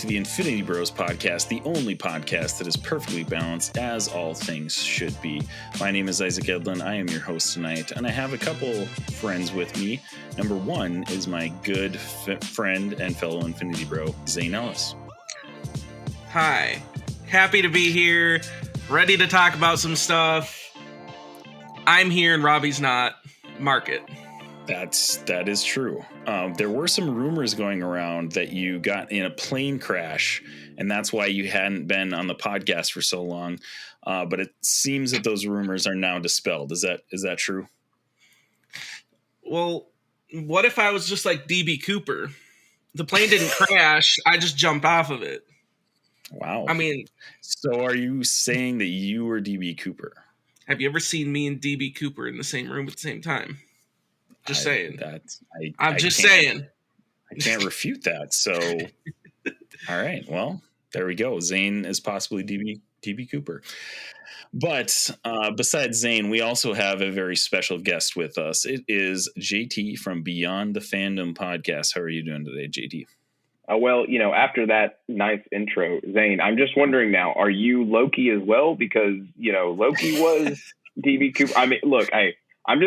to the Infinity Bros Podcast, the only podcast that is perfectly balanced as all things should be. My name is Isaac Edlin. I am your host tonight, and I have a couple friends with me. Number one is my good friend and fellow Infinity Bro, Zayne Isaac. Hi. Happy to be here. Ready to talk about some stuff. I'm here and Robbie's not. Mark it. That is true. There were some rumors going around that you got in a plane crash, and that's why you hadn't been on the podcast for so long. But it seems that those rumors are now dispelled. Is that true? Well, what if I was just like DB Cooper? The plane didn't crash. I just jumped off of it. Wow. I mean, so are you saying that you were DB Cooper? Have you ever seen me and DB Cooper in the same room at the same time? Just saying. I'm just saying. I can't refute that. So, all right. Well, there we go. Zayne is possibly DB Cooper. But besides Zayne, we also have a very special guest with us. It is JT from Beyond the Fandom Podcast. How are you doing today, JT? Well, after that nice intro, Zayne, I'm just wondering now, are you Loki as well? Because, Loki was DB Cooper. I mean, look, I'm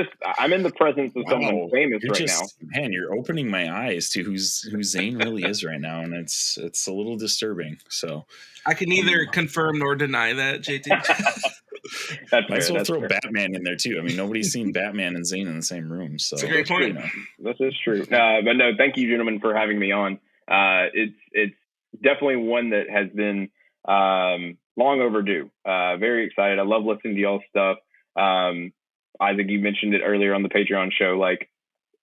in the presence of someone famous now. Man, you're opening my eyes to who Zayne really is right now, and it's a little disturbing. So I can neither confirm nor deny that, JT. Might as well throw Batman in there too. I mean, nobody's seen Batman and Zayne in the same room. So it's a great point. This is true. But no, thank you, gentlemen, for having me on. It's definitely one that has been long overdue. Very excited. I love listening to y'all's stuff. Isaac, you mentioned it earlier on the Patreon show. Like,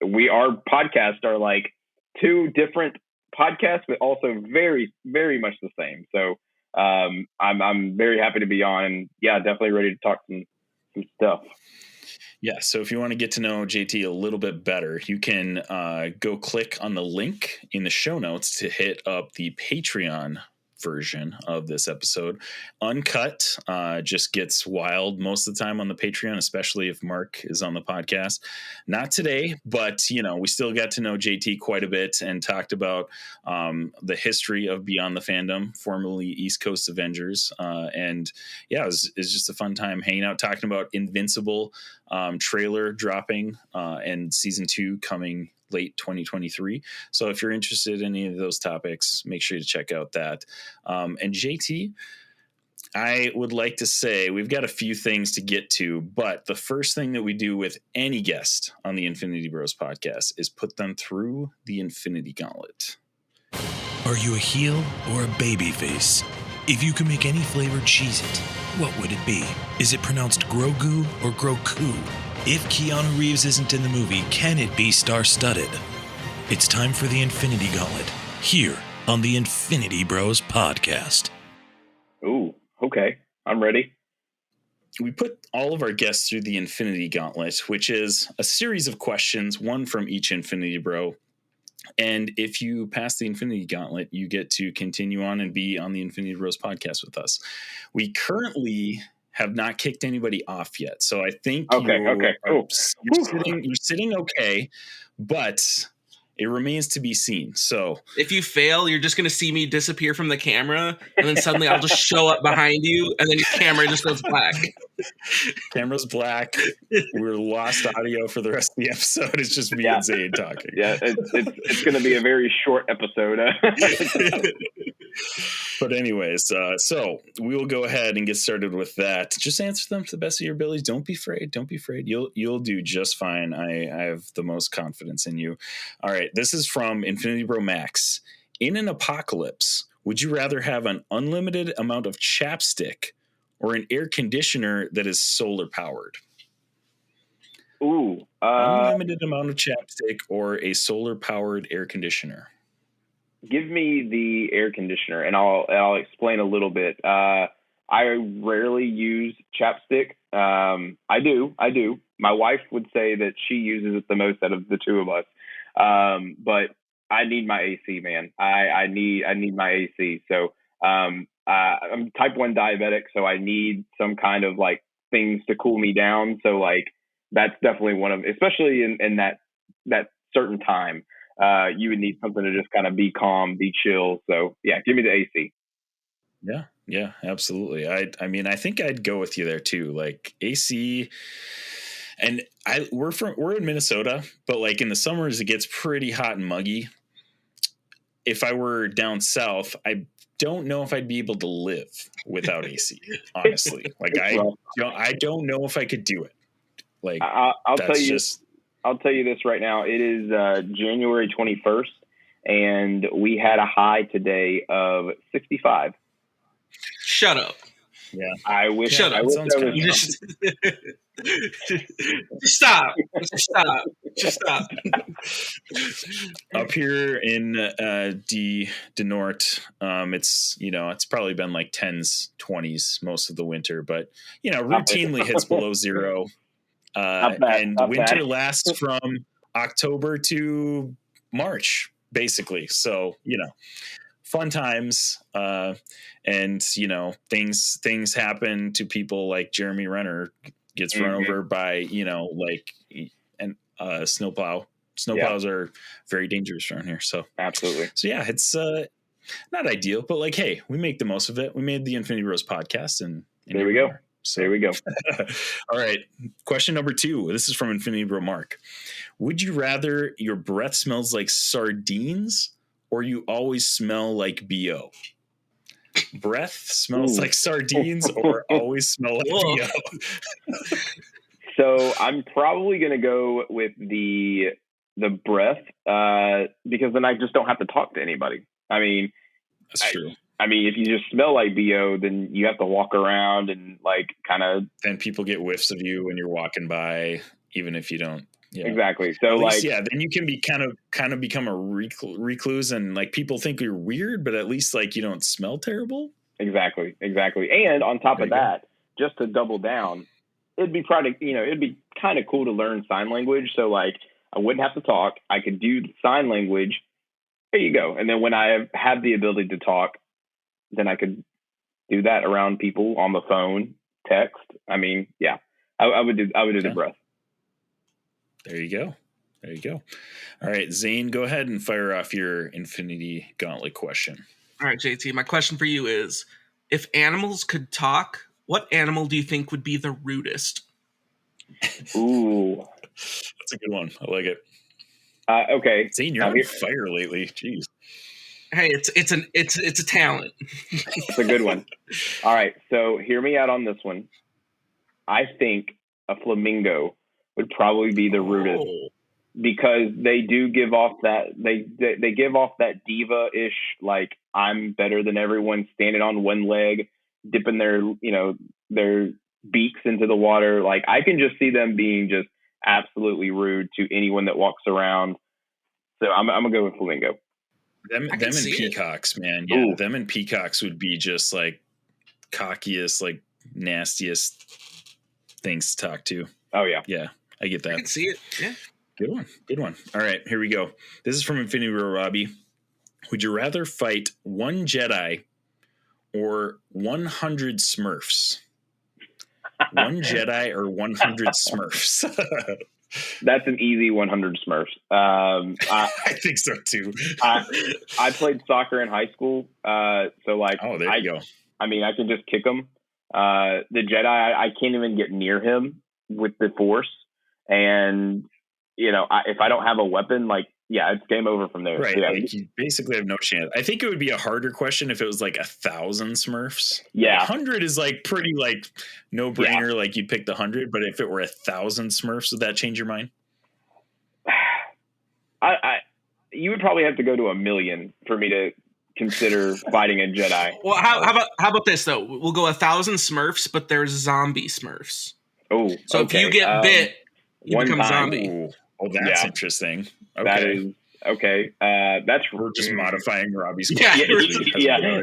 our podcasts are like two different podcasts, but also very, very much the same. So I'm very happy to be on, and yeah, definitely ready to talk some stuff. Yeah, so if you want to get to know JT a little bit better, you can go click on the link in the show notes to hit up the Patreon version of this episode. Uncut just gets wild most of the time on the Patreon, especially if Mark is on the podcast. Not today, but we still got to know JT quite a bit and talked about the history of Beyond the Fandom, formerly East Coast Avengers. And yeah, it's just a fun time hanging out, talking about Invincible trailer dropping and season 2 coming late 2023. So if you're interested in any of those topics, make sure to check out that. And JT, I would like to say we've got a few things to get to, but the first thing that we do with any guest on the Infinity Bros podcast is put them through the Infinity Gauntlet. Are you a heel or a baby face? If you could make any flavored Cheez-It, what would it be? Is it pronounced Grogu or Groku? If Keanu Reeves isn't in the movie, can it be star-studded? It's time for the Infinity Gauntlet, here on the Infinity Bros Podcast. Ooh, okay. I'm ready. We put all of our guests through the Infinity Gauntlet, which is a series of questions, one from each Infinity Bro. And if you pass the Infinity Gauntlet, you get to continue on and be on the Infinity Bros Podcast with us. We currently have not kicked anybody off yet. So I think you're sitting okay, but it remains to be seen. So if you fail, you're just going to see me disappear from the camera, and then suddenly I'll just show up behind you, and then your camera just goes black. Camera's black. We're lost audio for the rest of the episode. It's just me and Zayne talking. Yeah, it's going to be a very short episode. But anyways, so we will go ahead and get started with that. Just answer them to the best of your abilities. Don't be afraid. Don't be afraid. You'll do just fine. I have the most confidence in you. All right. This is from Infinity Bro Max. In an apocalypse, would you rather have an unlimited amount of chapstick or an air conditioner that is solar powered? Ooh. Unlimited amount of chapstick or a solar powered air conditioner? Give me the air conditioner, and I'll explain a little bit. I rarely use chapstick. I do. My wife would say that she uses it the most out of the two of us. But I need my AC, man. I need my AC. So I'm type 1 diabetic, so I need some kind of like things to cool me down. So like that's definitely one of, especially in that certain time. you would need something to just kind of be calm, be chill. So yeah, give me the AC. Yeah, absolutely. I mean, I think I'd go with you there too. Like AC, and we're in Minnesota, but like in the summers it gets pretty hot and muggy. If I were down south, I don't know if I'd be able to live without AC. Honestly, like I don't know if I could do it. Like I'll tell you this right now. It is January 21st, and we had a high today of 65. Shut up. Yeah, I wish. Shut up. I wish I was. Just stop. Just stop. Up here in the North, it's probably been like 10s, 20s most of the winter, but routinely hits below zero. And winter lasts from October to March, basically. So, fun times. And things happen to people, like Jeremy Renner gets run over by, snowplow. Snowplows are very dangerous around here. So absolutely. So yeah, it's not ideal, but like, hey, we make the most of it. We made the Infinity Bros podcast, and there we go. So there we go. All right. Question number 2. This is from Infinity Bro Mark. Would you rather your breath smells like sardines or you always smell like BO? Breath smells like sardines or always smell like BO? So I'm probably going to go with the breath because then I just don't have to talk to anybody. I mean, that's true. I mean, if you just smell like BO, then you have to walk around and like kind of. Then people get whiffs of you when you're walking by, even if you don't. Yeah. Exactly. So least, then you can be kind of become a recluse, and like people think you're weird, but at least like you don't smell terrible. Exactly. And on top of that, just to double down, it'd be kind of cool to learn sign language. So like I wouldn't have to talk. I could do the sign language. There you go. And then when I have the ability to talk, then I could do that around people on the phone, text. I mean, yeah, I would do the breath. There you go. All right, Zane, go ahead and fire off your Infinity Gauntlet question. All right, JT, my question for you is, if animals could talk, what animal do you think would be the rudest? Ooh. That's a good one. I like it. Okay. Zane, you're on fire lately. Jeez. Hey, it's a talent. It's a good one. All right, so hear me out on this one. I think a flamingo would probably be the rudest because they do give off that they give off that diva-ish, like I'm better than everyone, standing on one leg, dipping their beaks into the water. Like I can just see them being just absolutely rude to anyone that walks around. So I'm gonna go with flamingo. Them and peacocks, man. Yeah, ooh. Them and peacocks would be just like cockiest, like nastiest things to talk to. Oh yeah. Yeah, I get that. I can see it. Yeah. Good one. All right, here we go. This is from Infinity Bro Robbie. Would you rather fight one Jedi or 100 Smurfs? One Jedi or 100 Smurfs? That's an easy 100 Smurfs. I think so too. I played soccer in high school, so like, oh, there you go. I mean, I can just kick him. The Jedi, I can't even get near him with the Force, and if I don't have a weapon, like, yeah, it's game over from there. Right, so, yeah. Like you basically have no chance. I think it would be a harder question if it was like 1,000 Smurfs. Yeah, 100 is like pretty like no brainer. Yeah. Like you'd pick the 100, but if it were 1,000 Smurfs, would that change your mind? You would probably have to go to 1,000,000 for me to consider fighting a Jedi. Well, how about this though? We'll go 1,000 Smurfs, but there's zombie Smurfs. Oh, so okay. If you get bit, you become a zombie. Ooh. Oh, that's interesting. Okay. That is okay. We're just modifying Robbie's question. Yeah.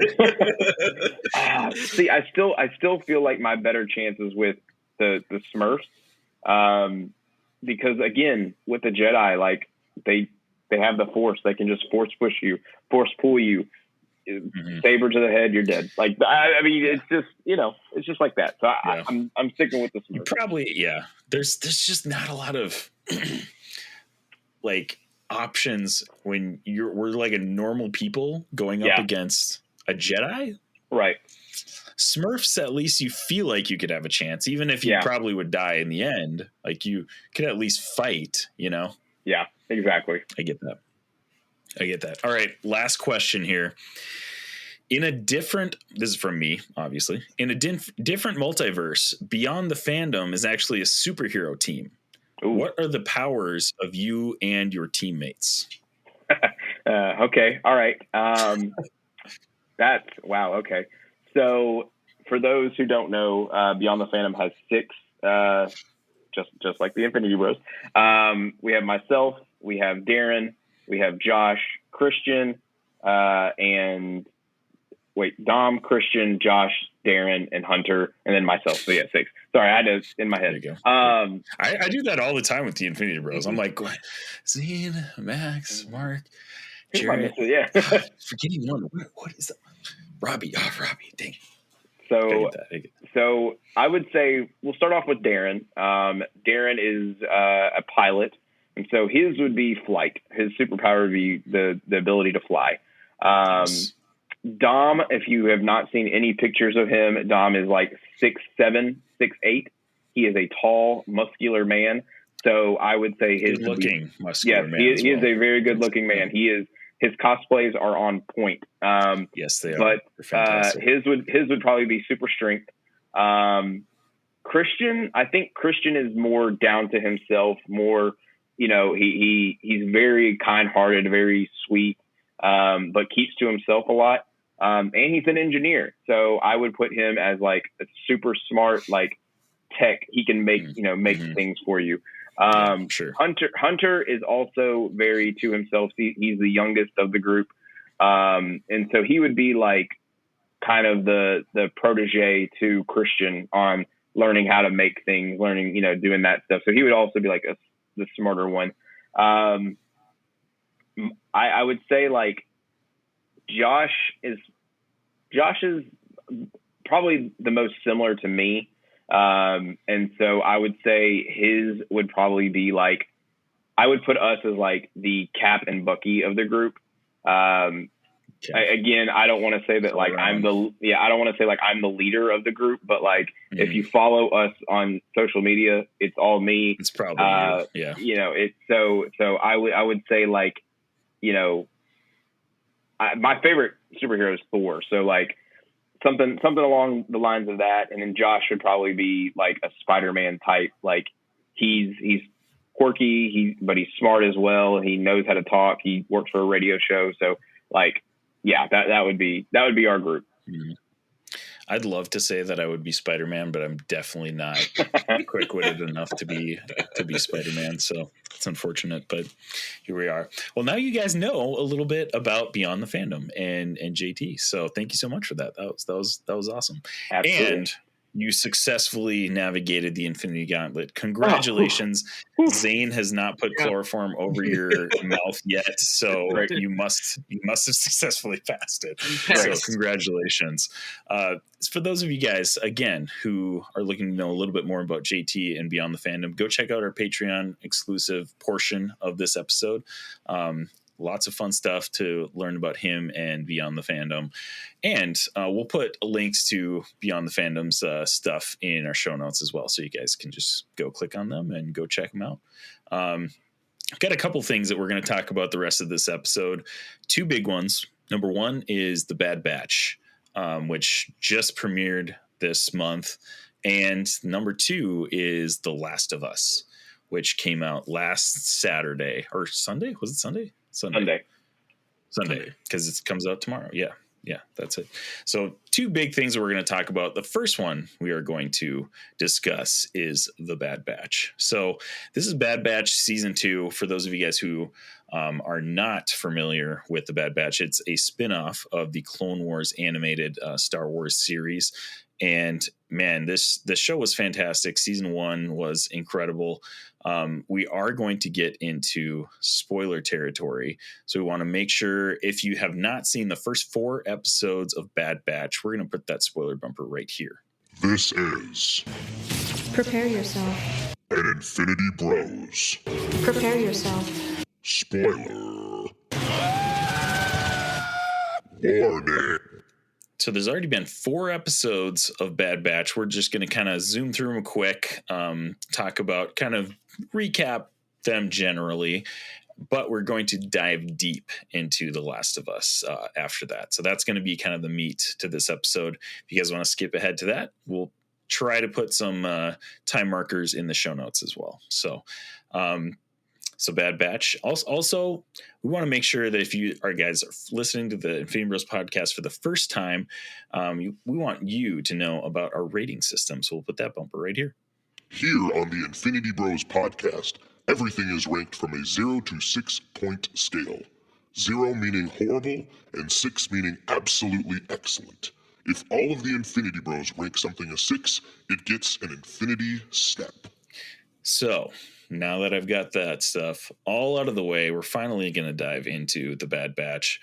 See, I still feel like my better chances with the Smurfs, because again, with the Jedi, like they have the Force. They can just force push you, force pull you, saber to the head, you're dead. Like I mean, it's just it's just like that. So I'm sticking with the Smurfs. Probably, yeah. There's just not a lot of like options when we're like a normal people going up against a Jedi. Right. Smurfs, at least you feel like you could have a chance, even if you probably would die in the end. Like you could at least fight, you know? Yeah, exactly. I get that. All right. Last question here. This is from me, obviously. In a different multiverse, Beyond the Fandom is actually a superhero team. Ooh. What are the powers of you and your teammates? Okay. All right. Wow. Okay. So for those who don't know, Beyond the Fandom has 6, just like the Infinity Bros. We have myself, we have Darren, we have Josh, Christian, and Dom, Christian, Josh, Darren, and Hunter, and then myself. So 6. Sorry, I had to in my head. There you go. I do that all the time with the Infinity Bros. I'm like, Zayne, Max, Mark, Jared. Forgetting one. What is that? Robbie. Oh, Robbie. Dang. So I would say we'll start off with Darren. Darren is a pilot, and so his would be flight. His superpower would be the ability to fly. Yes. Dom, if you have not seen any pictures of him, Dom is like 6'7", 6'8". He is a tall, muscular man. So I would say his looking muscular man. Yes, he is a very good looking man. His cosplays are on point. Yes, they are. But his would probably be super strength. Christian, I think Christian is more down to himself. More, he's very kind hearted, very sweet, but keeps to himself a lot. And he's an engineer, so I would put him as like a super smart, like tech. He can make things for you. Sure. Hunter is also very to himself. He's the youngest of the group. And so he would be like kind of the protege to Christian on learning how to make things, doing that stuff. So he would also be like the smarter one. I would say like Josh is probably the most similar to me. And so I would say his would probably be like, I would put us as like the Cap and Bucky of the group. Again, I don't want to say that like I don't want to say like I'm the leader of the group, but like if you follow us on social media, it's all me. It's probably so I would say like, my favorite superhero is Thor. So like something along the lines of that. And then Josh would probably be like a Spider-Man type. Like he's quirky, but he's smart as well. He knows how to talk. He works for a radio show. So like, yeah, that would be our group. Mm-hmm. I'd love to say that I would be Spider-Man, but I'm definitely not quick-witted enough to be Spider-Man. So it's unfortunate, but here we are. Well, now you guys know a little bit about Beyond the Fandom and JT. So thank you so much for that. That was awesome. Absolutely. And you successfully navigated the Infinity Gauntlet. Congratulations. Zayne has not put chloroform over your mouth yet, so you must have successfully passed it. So congratulations. For those of you guys, again, who are looking to know a little bit more about JT and Beyond the Fandom, go check out our Patreon exclusive portion of this episode. Lots of fun stuff to learn about him and Beyond the Fandom. And we'll put links to Beyond the Fandom's stuff in our show notes as well. So you guys can just go click on them and go check them out. I've got a couple things that we're going to talk about the rest of this episode. 2 big ones. Number 1 is The Bad Batch, which just premiered this month. And number 2 is The Last of Us, which came out last Saturday or Sunday. Was it Sunday? Sunday, because it comes out tomorrow. Yeah, that's it. So 2 big things that we're going to talk about. The first one we are going to discuss is The Bad Batch. So this is Bad Batch season 2. For those of you guys who are not familiar with The Bad Batch, it's a spinoff of the Clone Wars animated Star Wars series. And man, this show was fantastic. Season 1 was incredible. We are going to get into spoiler territory. So we want to make sure, if you have not seen the first 4 episodes of Bad Batch, we're going to put that spoiler bumper right here. This is Prepare yourself. an Infinity Bros. Prepare yourself. Spoiler warning. So there's already been 4 episodes of Bad Batch. We're just going to kind of zoom through them quick, talk about, kind of recap them generally, but we're going to dive deep into The Last of Us after that. So that's going to be kind of the meat to this episode. If you guys want to skip ahead to that, we'll try to put some time markers in the show notes as well. So Bad Batch. Also, we want to make sure that if you are guys are listening to the Infinity Bros podcast for the first time, we want you to know about our rating system. So we'll put that bumper right here. Here on the Infinity Bros podcast, everything is ranked from a 0 to 6 point scale. 0 meaning horrible and 6 meaning absolutely excellent. If all of the Infinity Bros rank something a 6, it gets an Infinity Step. So now that I've got that stuff all out of the way, we're finally going to dive into the Bad Batch.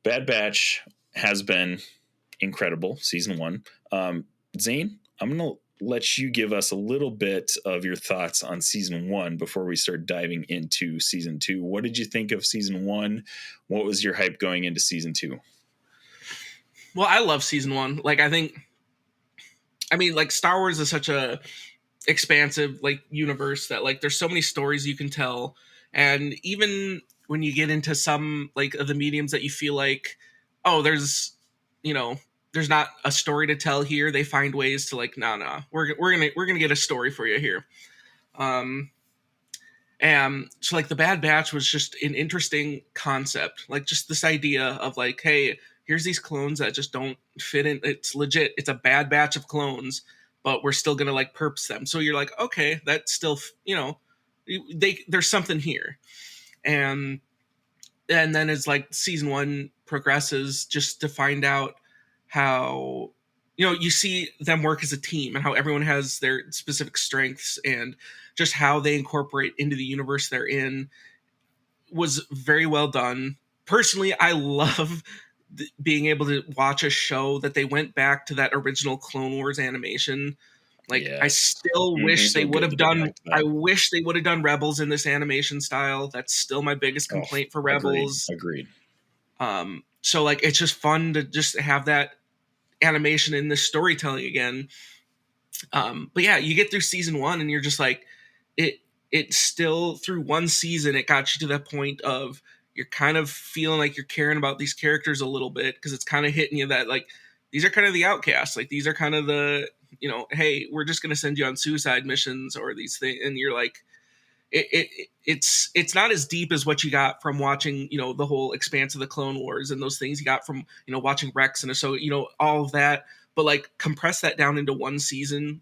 Bad Batch has been incredible, season 1. Zane, I'm going to let you give us a little bit of your thoughts on season 1 before we start diving into season 2. What did you think of season 1? What was your hype going into season 2? Well, I love season 1. Like, Star Wars is such a expansive universe that there's so many stories you can tell, and even when you get into some of the mediums that you feel like, oh, there's not a story to tell here, they find ways to we're gonna get a story for you here. And so the Bad Batch was just an interesting concept, just this idea of hey, here's these clones that just don't fit in. It's legit, it's a bad batch of clones, but we're still gonna purpose them. So you're okay, that's still, there's something here. And then as season 1 progresses, just to find out how, you see them work as a team and how everyone has their specific strengths, and just how they incorporate into the universe they're in was very well done. Personally, I love being able to watch a show that they went back to that original Clone Wars animation. I still wish they would have done. I wish they would have done Rebels in this animation style. That's still my biggest complaint for Rebels. Agreed. So it's just fun to just have that animation in this storytelling again. But yeah, you get through season 1 and you're just it still, through one season, it got you to that point of you're kind of feeling like you're caring about these characters a little bit, because it's kind of hitting you that these are kind of the outcasts. These are kind of the, hey, we're just going to send you on suicide missions or these things. And you're it's not as deep as what you got from watching, the whole expanse of the Clone Wars and those things you got from, watching Rex and so, all of that, but compress that down into one season.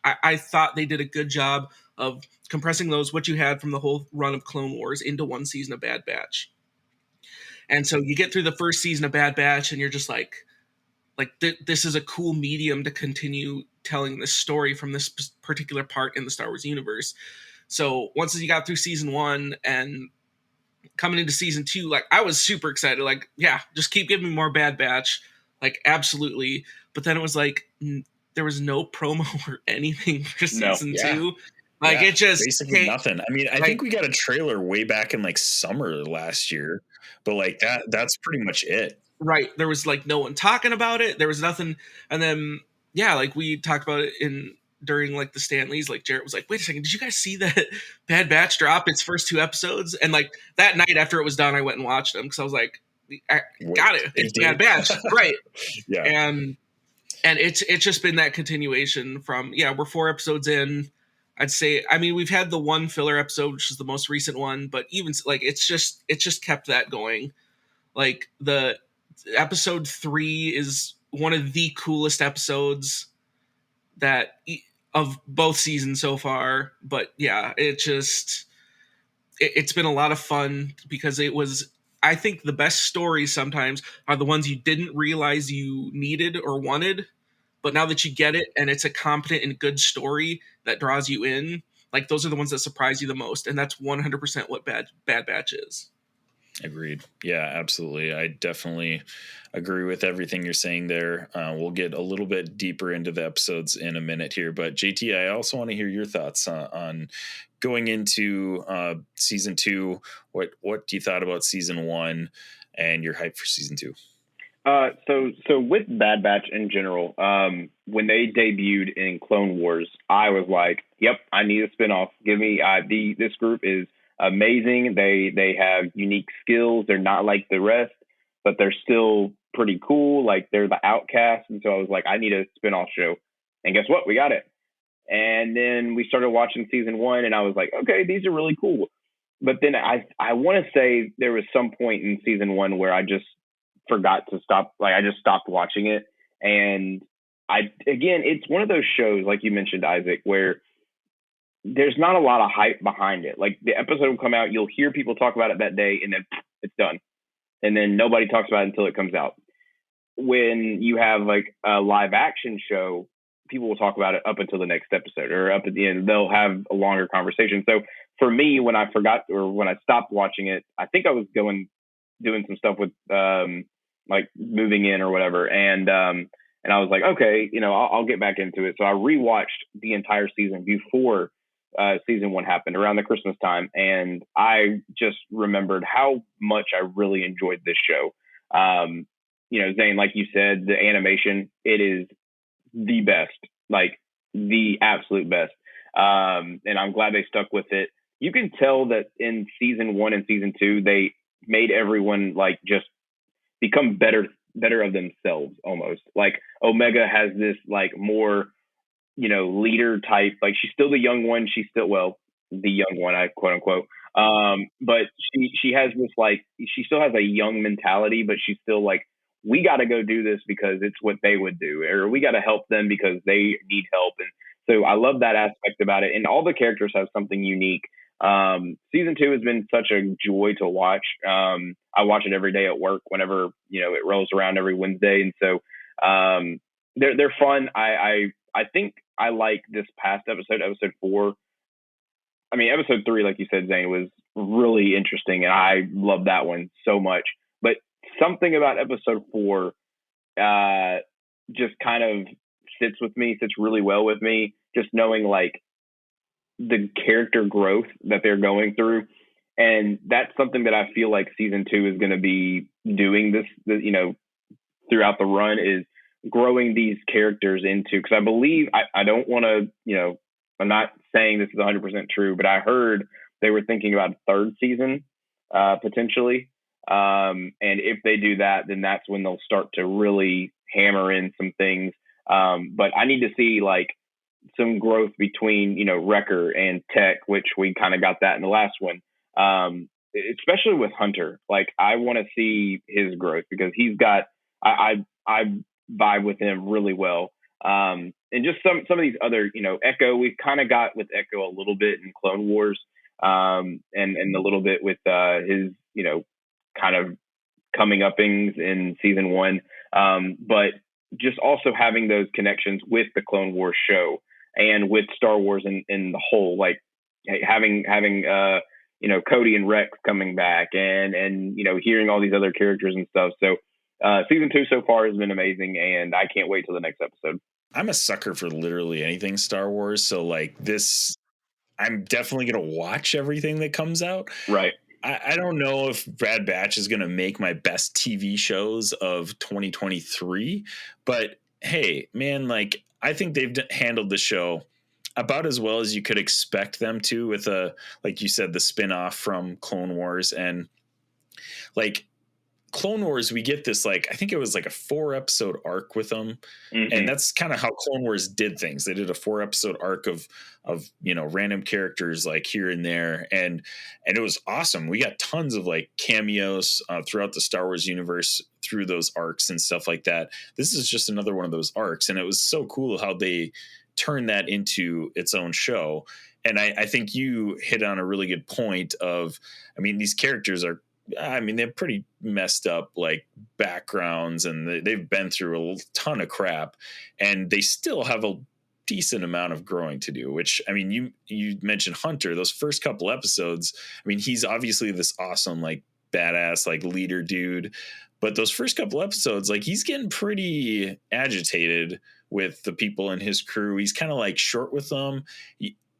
I thought they did a good job of compressing what you had from the whole run of Clone Wars into one season of Bad Batch. And so you get through the first season of Bad Batch and you're just this is a cool medium to continue telling this story from this particular part in the Star Wars universe. So once you got through season 1 and coming into season 2, I was super excited. Yeah, just keep giving me more Bad Batch. Absolutely. But then it was there was no promo or anything for season 2. It just basically nothing. I mean, I think we got a trailer way back in summer last year, but that's pretty much it. Right. There was no one talking about it. There was nothing. And then, yeah, we talked about it during the Stanleys, Jarrett was wait a second, did you guys see that Bad Batch drop its first 2 episodes? And that night after it was done, I went and watched them because I was I got it. It's Bad Batch. Right. Yeah. And it's just been that continuation from, we're 4 episodes in. I'd say, we've had the one filler episode, which is the most recent one, but even it's just kept that going. The episode 3 is one of the coolest episodes of both seasons so far. But yeah, it's been a lot of fun because it was, I think the best stories sometimes are the ones you didn't realize you needed or wanted, but now that you get it and it's a competent and good story that draws you in, those are the ones that surprise you the most. And that's 100% what Bad Batch is. Agreed. Yeah, absolutely. I definitely agree with everything you're saying there. We'll get a little bit deeper into the episodes in a minute here, but JT, I also want to hear your thoughts on going into season 2, what do you thought about season 1 and your hype for season 2? So with Bad Batch in general, when they debuted in Clone Wars, I was like, yep, I need a spinoff. Give me this group is amazing. They have unique skills. They're not like the rest, but they're still pretty cool. Like they're the outcasts. And so I was like, I need a spinoff show. And guess what? We got it. And then we started watching season 1 and I was like, okay, these are really cool. But then I want to say there was some point in season 1 where I just forgot to stop. Like I just stopped watching it. And again, it's one of those shows, like you mentioned, Isaac, where there's not a lot of hype behind it. Like the episode will come out, you'll hear people talk about it that day and then it's done. And then nobody talks about it until it comes out. When you have like a live action show, people will talk about it up until the next episode or up at the end. They'll have a longer conversation. So for me, when I forgot or when I stopped watching it, I think I was doing some stuff with like moving in or whatever. And I was like, okay, I'll get back into it. So I rewatched the entire season before season 1 happened around the Christmas time. And I just remembered how much I really enjoyed this show. Zane, like you said, the animation, it is the best, like the absolute best. And I'm glad they stuck with it. You can tell that in season 1 and season 2, they made everyone like just become better of themselves almost. Like Omega has this like more, leader type, like she's still the young one. She's still, the young one, I quote unquote. But she has this, like, she still has a young mentality, but she's still like, we got to go do this because it's what they would do, or we got to help them because they need help. And so I love that aspect about it. And all the characters have something unique. Season 2 has been such a joy to watch. I watch it every day at work whenever, it rolls around every Wednesday. And so, they're fun. I think I like this past episode 4. I mean, episode 3, like you said, Zane, was really interesting. And I love that one so much, but something about episode 4, just kind of sits really well with me, just knowing like the character growth that they're going through. And that's something that I feel like season 2 is going to be doing this, throughout the run, is growing these characters into, because I believe, I don't want to, I'm not saying this is 100% true, but I heard they were thinking about a third season, potentially. And if they do that, then that's when they'll start to really hammer in some things. But I need to see like some growth between, Wrecker and Tech, which we kind of got that in the last one. Especially with Hunter. Like I want to see his growth because he's got, I vibe with him really well. And just some of these other, Echo, we've kind of got with Echo a little bit in Clone Wars, and a little bit with his, kind of coming uppings in season 1. But just also having those connections with the Clone Wars show and with Star Wars in the whole, like having Cody and Rex coming back and hearing all these other characters and stuff. So season 2 so far has been amazing, and I can't wait till the next episode. I'm a sucker for literally anything Star Wars. So like this, I'm definitely going to watch everything that comes out. Right. I don't know if Bad Batch is going to make my best TV shows of 2023, but hey, man, like I think they've handled the show about as well as you could expect them to, with like you said, the spinoff from Clone Wars. And like Clone Wars, we get this, like, I think it was like a 4-episode arc with them. Mm-hmm. And that's kind of how Clone Wars did things. They did a 4-episode arc of random characters like here and there. And it was awesome. We got tons of like cameos throughout the Star Wars universe through those arcs and stuff like that. This is just another one of those arcs. And it was so cool how they turned that into its own show. And I think you hit on a really good point of, I mean, these characters are, they're pretty messed up, like backgrounds, and they've been through a ton of crap, and they still have a decent amount of growing to do, which, I mean, you mentioned Hunter, those first couple episodes. I mean, he's obviously this awesome, like badass, like leader dude, but those first couple episodes, like he's getting pretty agitated with the people in his crew. He's kind of like short with them.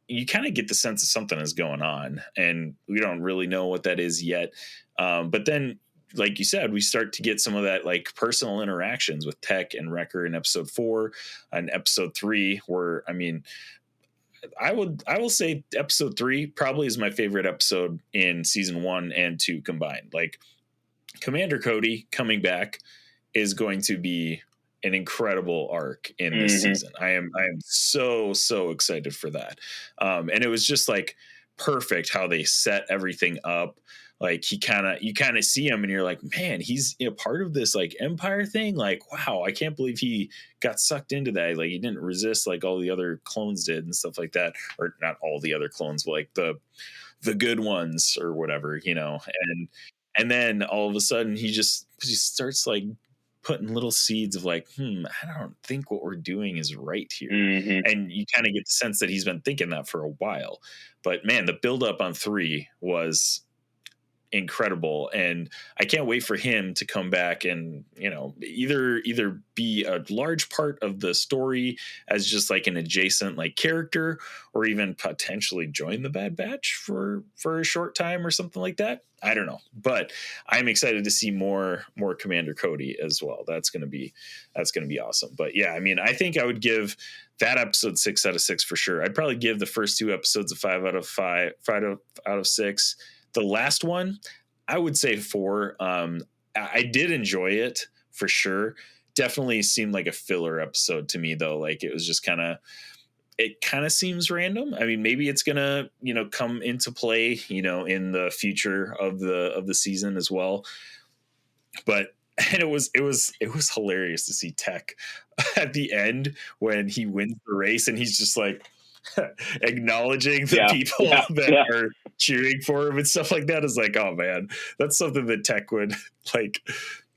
you kind of get the sense that something is going on, and we don't really know what that is yet. But then, like you said, we start to get some of that like personal interactions with Tech and Wrecker in episode 4 and episode 3, where, I mean, I will say episode 3 probably is my favorite episode in season 1 and 2 combined. Like, Commander Cody coming back is going to be an incredible arc in this season. I am so excited for that. And it was just like perfect how they set everything up. Like, you kind of see him and you're like, man, he's part of this like empire thing. Like, wow, I can't believe he got sucked into that. Like, he didn't resist like all the other clones did and stuff like that, or not all the other clones, but like the good ones or whatever, and then all of a sudden he starts like putting little seeds of like, I don't think what we're doing is right here. And you kind of get the sense that he's been thinking that for a while. But man, the buildup on 3 was incredible, and I can't wait for him to come back and either be a large part of the story as just like an adjacent like character, or even potentially join the Bad Batch for a short time or something like that. I don't know, but I'm excited to see more Commander Cody as well. That's gonna be awesome. But yeah, I mean, I think I would give that episode 6 out of 6 for sure. I'd probably give the first 2 episodes a 5 out of 5 out of 6. The last one, I would say 4. I did enjoy it for sure. Definitely seemed like a filler episode to me, though. Like, it was just it kind of seems random. I mean, maybe it's gonna, come into play, in the future of the season as well. But it was hilarious to see Tech at the end when he wins the race, and he's just like acknowledging the people that are cheering for him and stuff like that. Is like, oh man, that's something that Tech would like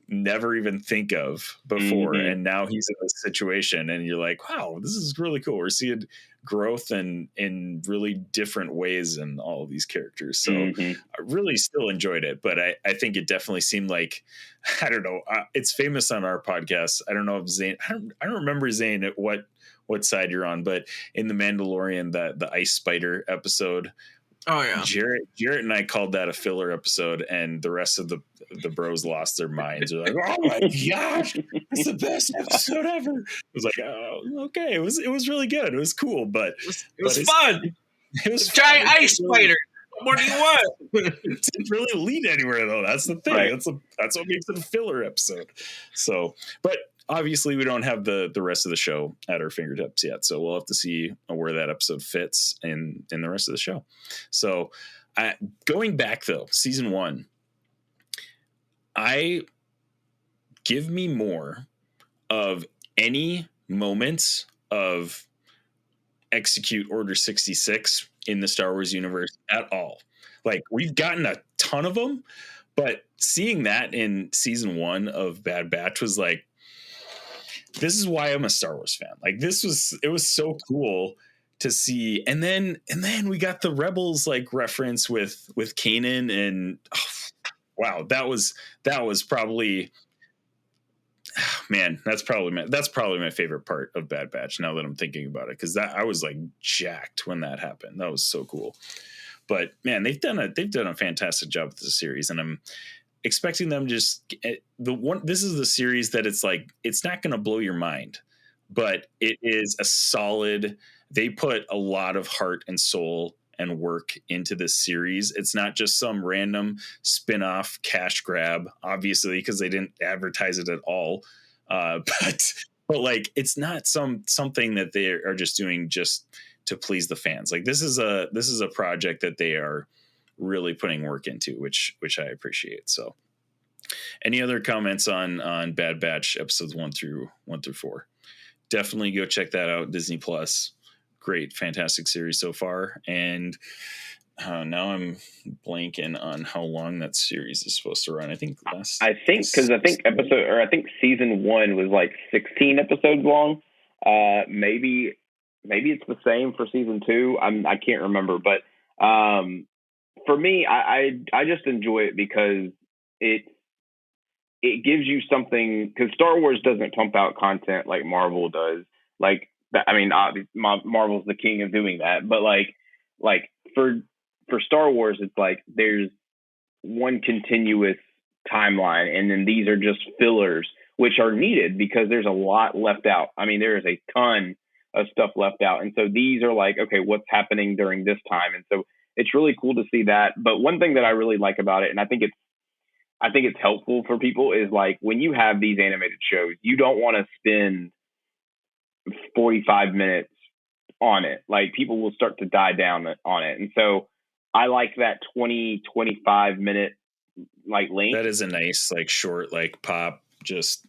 never even think of before. And now he's in this situation, and you're like, wow, this is really cool. We're seeing growth in really different ways in all of these characters. So I really still enjoyed it, but I think it definitely seemed like, I don't know, it's famous on our podcast. I don't know if Zayne, I don't remember Zayne at what side you're on, but in The Mandalorian, the Ice Spider episode, oh yeah, Jarrett and I called that a filler episode, and the rest of the bros lost their minds. They're like, oh my gosh, it's the best episode ever. It was like, oh, okay, it was really good. It was cool, but it was fun. It was giant ice spider. What do you want? It didn't really lead anywhere, though. That's the thing. Right. That's what makes it a filler episode. So, but obviously we don't have the rest of the show at our fingertips yet, so we'll have to see where that episode fits in the rest of the show. So going back though, season 1, give me more of any moments of execute Order 66 in the Star Wars universe at all. Like, we've gotten a ton of them, but seeing that in season 1 of Bad Batch was like, this is why I'm a Star Wars fan. Like, it was so cool to see. And then we got the Rebels like reference with Kanan, and wow, that was probably, man, that's probably my favorite part of Bad Batch now that I'm thinking about it, because I was like jacked when that happened. That was so cool. But man, they've done a fantastic job with the series, and I'm expecting them this is the series that it's like, it's not going to blow your mind, but it is a solid, they put a lot of heart and soul and work into this series. It's not just some random spin-off cash grab, obviously, because they didn't advertise it at all. But like, it's not something that they are just doing just to please the fans. Like, this is a project that they are really putting work into, which I appreciate. So any other comments on Bad Batch episodes 1 through 4? Definitely go check that out. Disney Plus. Great, fantastic series so far. And now I'm blanking on how long that series is supposed to run. I think season 1 was like 16 episodes long. Maybe it's the same for season 2. I can't remember, but for me, I just enjoy it because it gives you something, because Star Wars doesn't pump out content like Marvel does. Like, I mean, Marvel's the king of doing that, but like for Star Wars, it's like there's one continuous timeline, and then these are just fillers, which are needed because there's a lot left out. I mean, there is a ton of stuff left out, and so these are like, okay, what's happening during this time? And so it's really cool to see that. But one thing that I really like about it, and I think it's helpful for people, is like when you have these animated shows, you don't want to spend 45 minutes on it. Like people will start to die down on it. And so I like that 20-25 minute like length. That is a nice like short like pop, just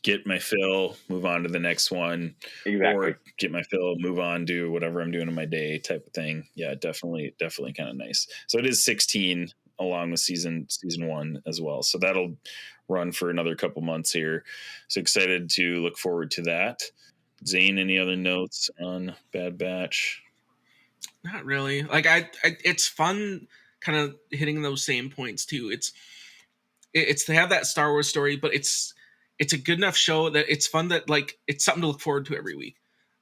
get my fill, move on to the next one. Exactly. Or get my fill, move on, do whatever I'm doing in my day type of thing. Yeah, definitely kind of nice. So it is 16 along with season 1 as well. So that'll run for another couple months here. So excited to look forward to that. Zane, any other notes on Bad Batch? Not really. Like it's fun kind of hitting those same points too. It's to have that Star Wars story, but it's a good enough show that it's fun, that like it's something to look forward to every week.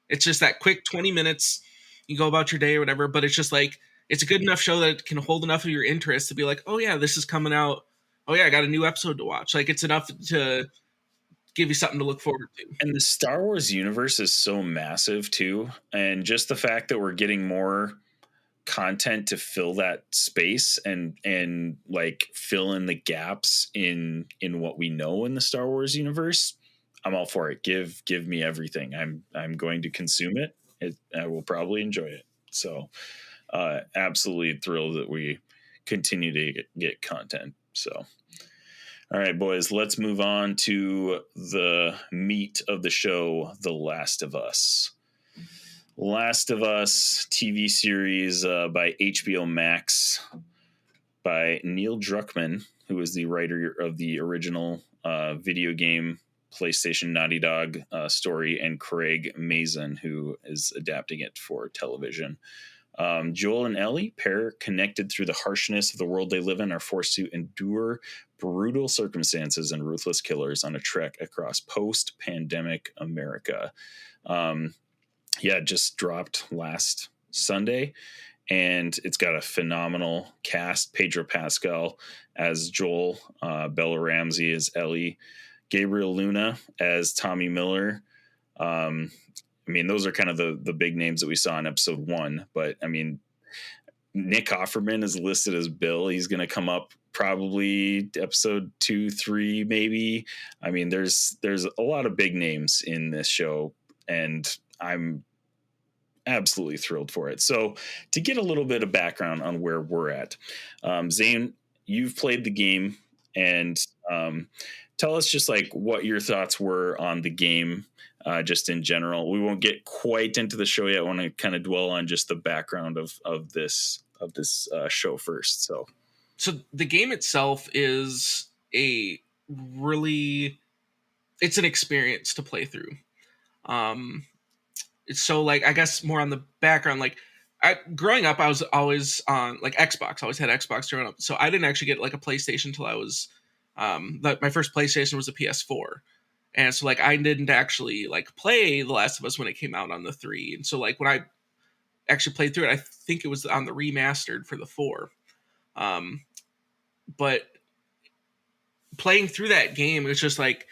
It's just that quick 20 minutes, you go about your day or whatever, but it's just like it's a good enough show that it can hold enough of your interest to be like, oh yeah, this is coming out. Oh yeah, I got a new episode to watch. Like it's enough to give you something to look forward to. And the Star Wars universe is so massive too. And just the fact that we're getting more content to fill that space and like fill in the gaps in what we know in the Star Wars universe, I'm all for it. Give me everything. I'm going to consume it. I will probably enjoy it. So absolutely thrilled that we continue to get content. So all right, boys, let's move on to the meat of the show, The Last of Us. Last of Us TV series by HBO Max by Neil Druckmann, who is the writer of the original video game PlayStation Naughty Dog story, and Craig Mazin, who is adapting it for television. Joel and Ellie, pair connected through the harshness of the world they live in, are forced to endure brutal circumstances and ruthless killers on a trek across post-pandemic America. Just dropped last Sunday, and it's got a phenomenal cast. Pedro Pascal as Joel, Bella Ramsey as Ellie, Gabriel Luna as Tommy Miller. I mean, those are kind of the big names that we saw in episode 1, but I mean, Nick Offerman is listed as Bill. He's going to come up probably episode 2, 3, maybe. I mean, there's a lot of big names in this show, and I'm absolutely thrilled for it. So to get a little bit of background on where we're at, Zane, you've played the game, and tell us just like what your thoughts were on the game. Just in general, we won't get quite into the show yet. I want to kind of dwell on just the background of this show first. So the game itself is it's an experience to play through. So like, I guess more on the background, like growing up, I was always on like Xbox. I always had Xbox growing up. So I didn't actually get like a PlayStation until I was my first PlayStation was a PS4. And so like I didn't actually like play The Last of Us when it came out on the 3. And so like when I actually played through it, I think it was on the remastered for the 4. But playing through that game, it was just like,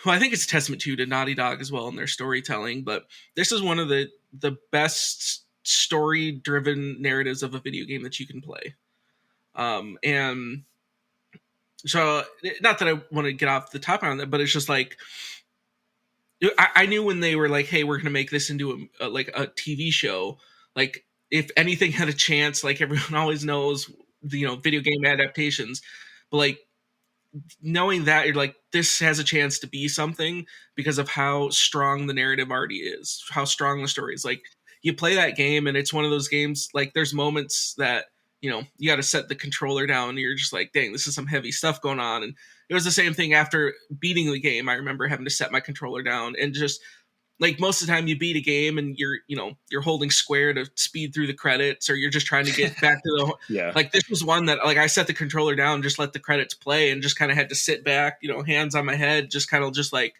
well, I think it's a testament to Naughty Dog as well in their storytelling. But this is one of the best story-driven narratives of a video game that you can play. And so, not that I want to get off the top on that, but it's just like, I knew when they were like, hey, we're going to make this into a TV show. Like, if anything had a chance, like everyone always knows, video game adaptations. But like, knowing that, you're like, this has a chance to be something because of how strong the narrative already is, how strong the story is. Like, you play that game, and it's one of those games, like, there's moments that, you got to set the controller down, and you're just like, dang, this is some heavy stuff going on. And it was the same thing after beating the game. I remember having to set my controller down, and just like most of the time you beat a game and you're holding square to speed through the credits, or you're just trying to get back to the, like this was one that like I set the controller down, just let the credits play, and just kind of had to sit back, hands on my head, just kind of just like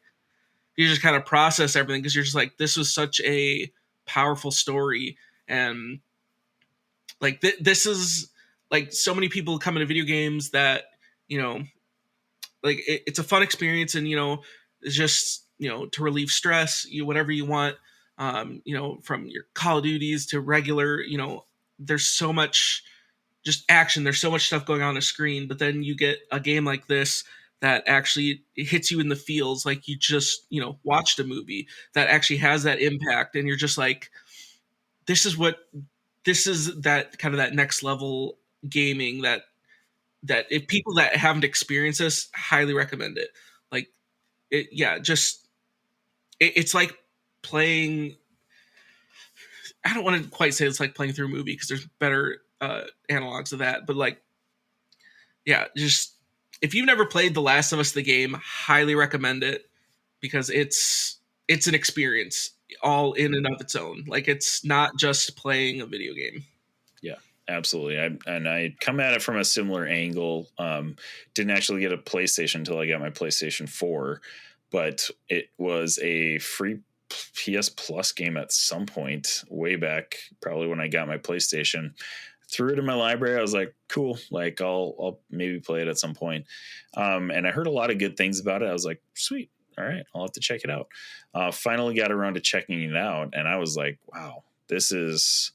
you just kind of process everything, because you're just like, this was such a powerful story. And like this is like, so many people come into video games that, you know, like it's a fun experience, and, you know, it's just, you know, to relieve stress, you whatever you want, you know, from your Call of Duties to regular, you know, there's so much just action, there's so much stuff going on the screen. But then you get a game like this that actually hits you in the feels, like you just, you know, watched a movie that actually has that impact, and you're just like, this is that kind of that next level gaming that if people that haven't experienced this, highly recommend it. Like it, yeah, just it's like playing. I don't want to quite say it's like playing through a movie, because there's better analogs of that. But like, yeah, just if you've never played The Last of Us the game, highly recommend it, because it's an experience all in and of its own. Like, it's not just playing a video game. Yeah, absolutely. I come at it from a similar angle. Didn't actually get a PlayStation until I got my PlayStation 4, but it was a free PS Plus game at some point way back, probably when I got my PlayStation. Threw it in my library. I was like, cool, like I'll maybe play it at some point. And I heard a lot of good things about it. I was like, sweet. All right, I'll have to check it out. Finally got around to checking it out, and I was like, wow, this is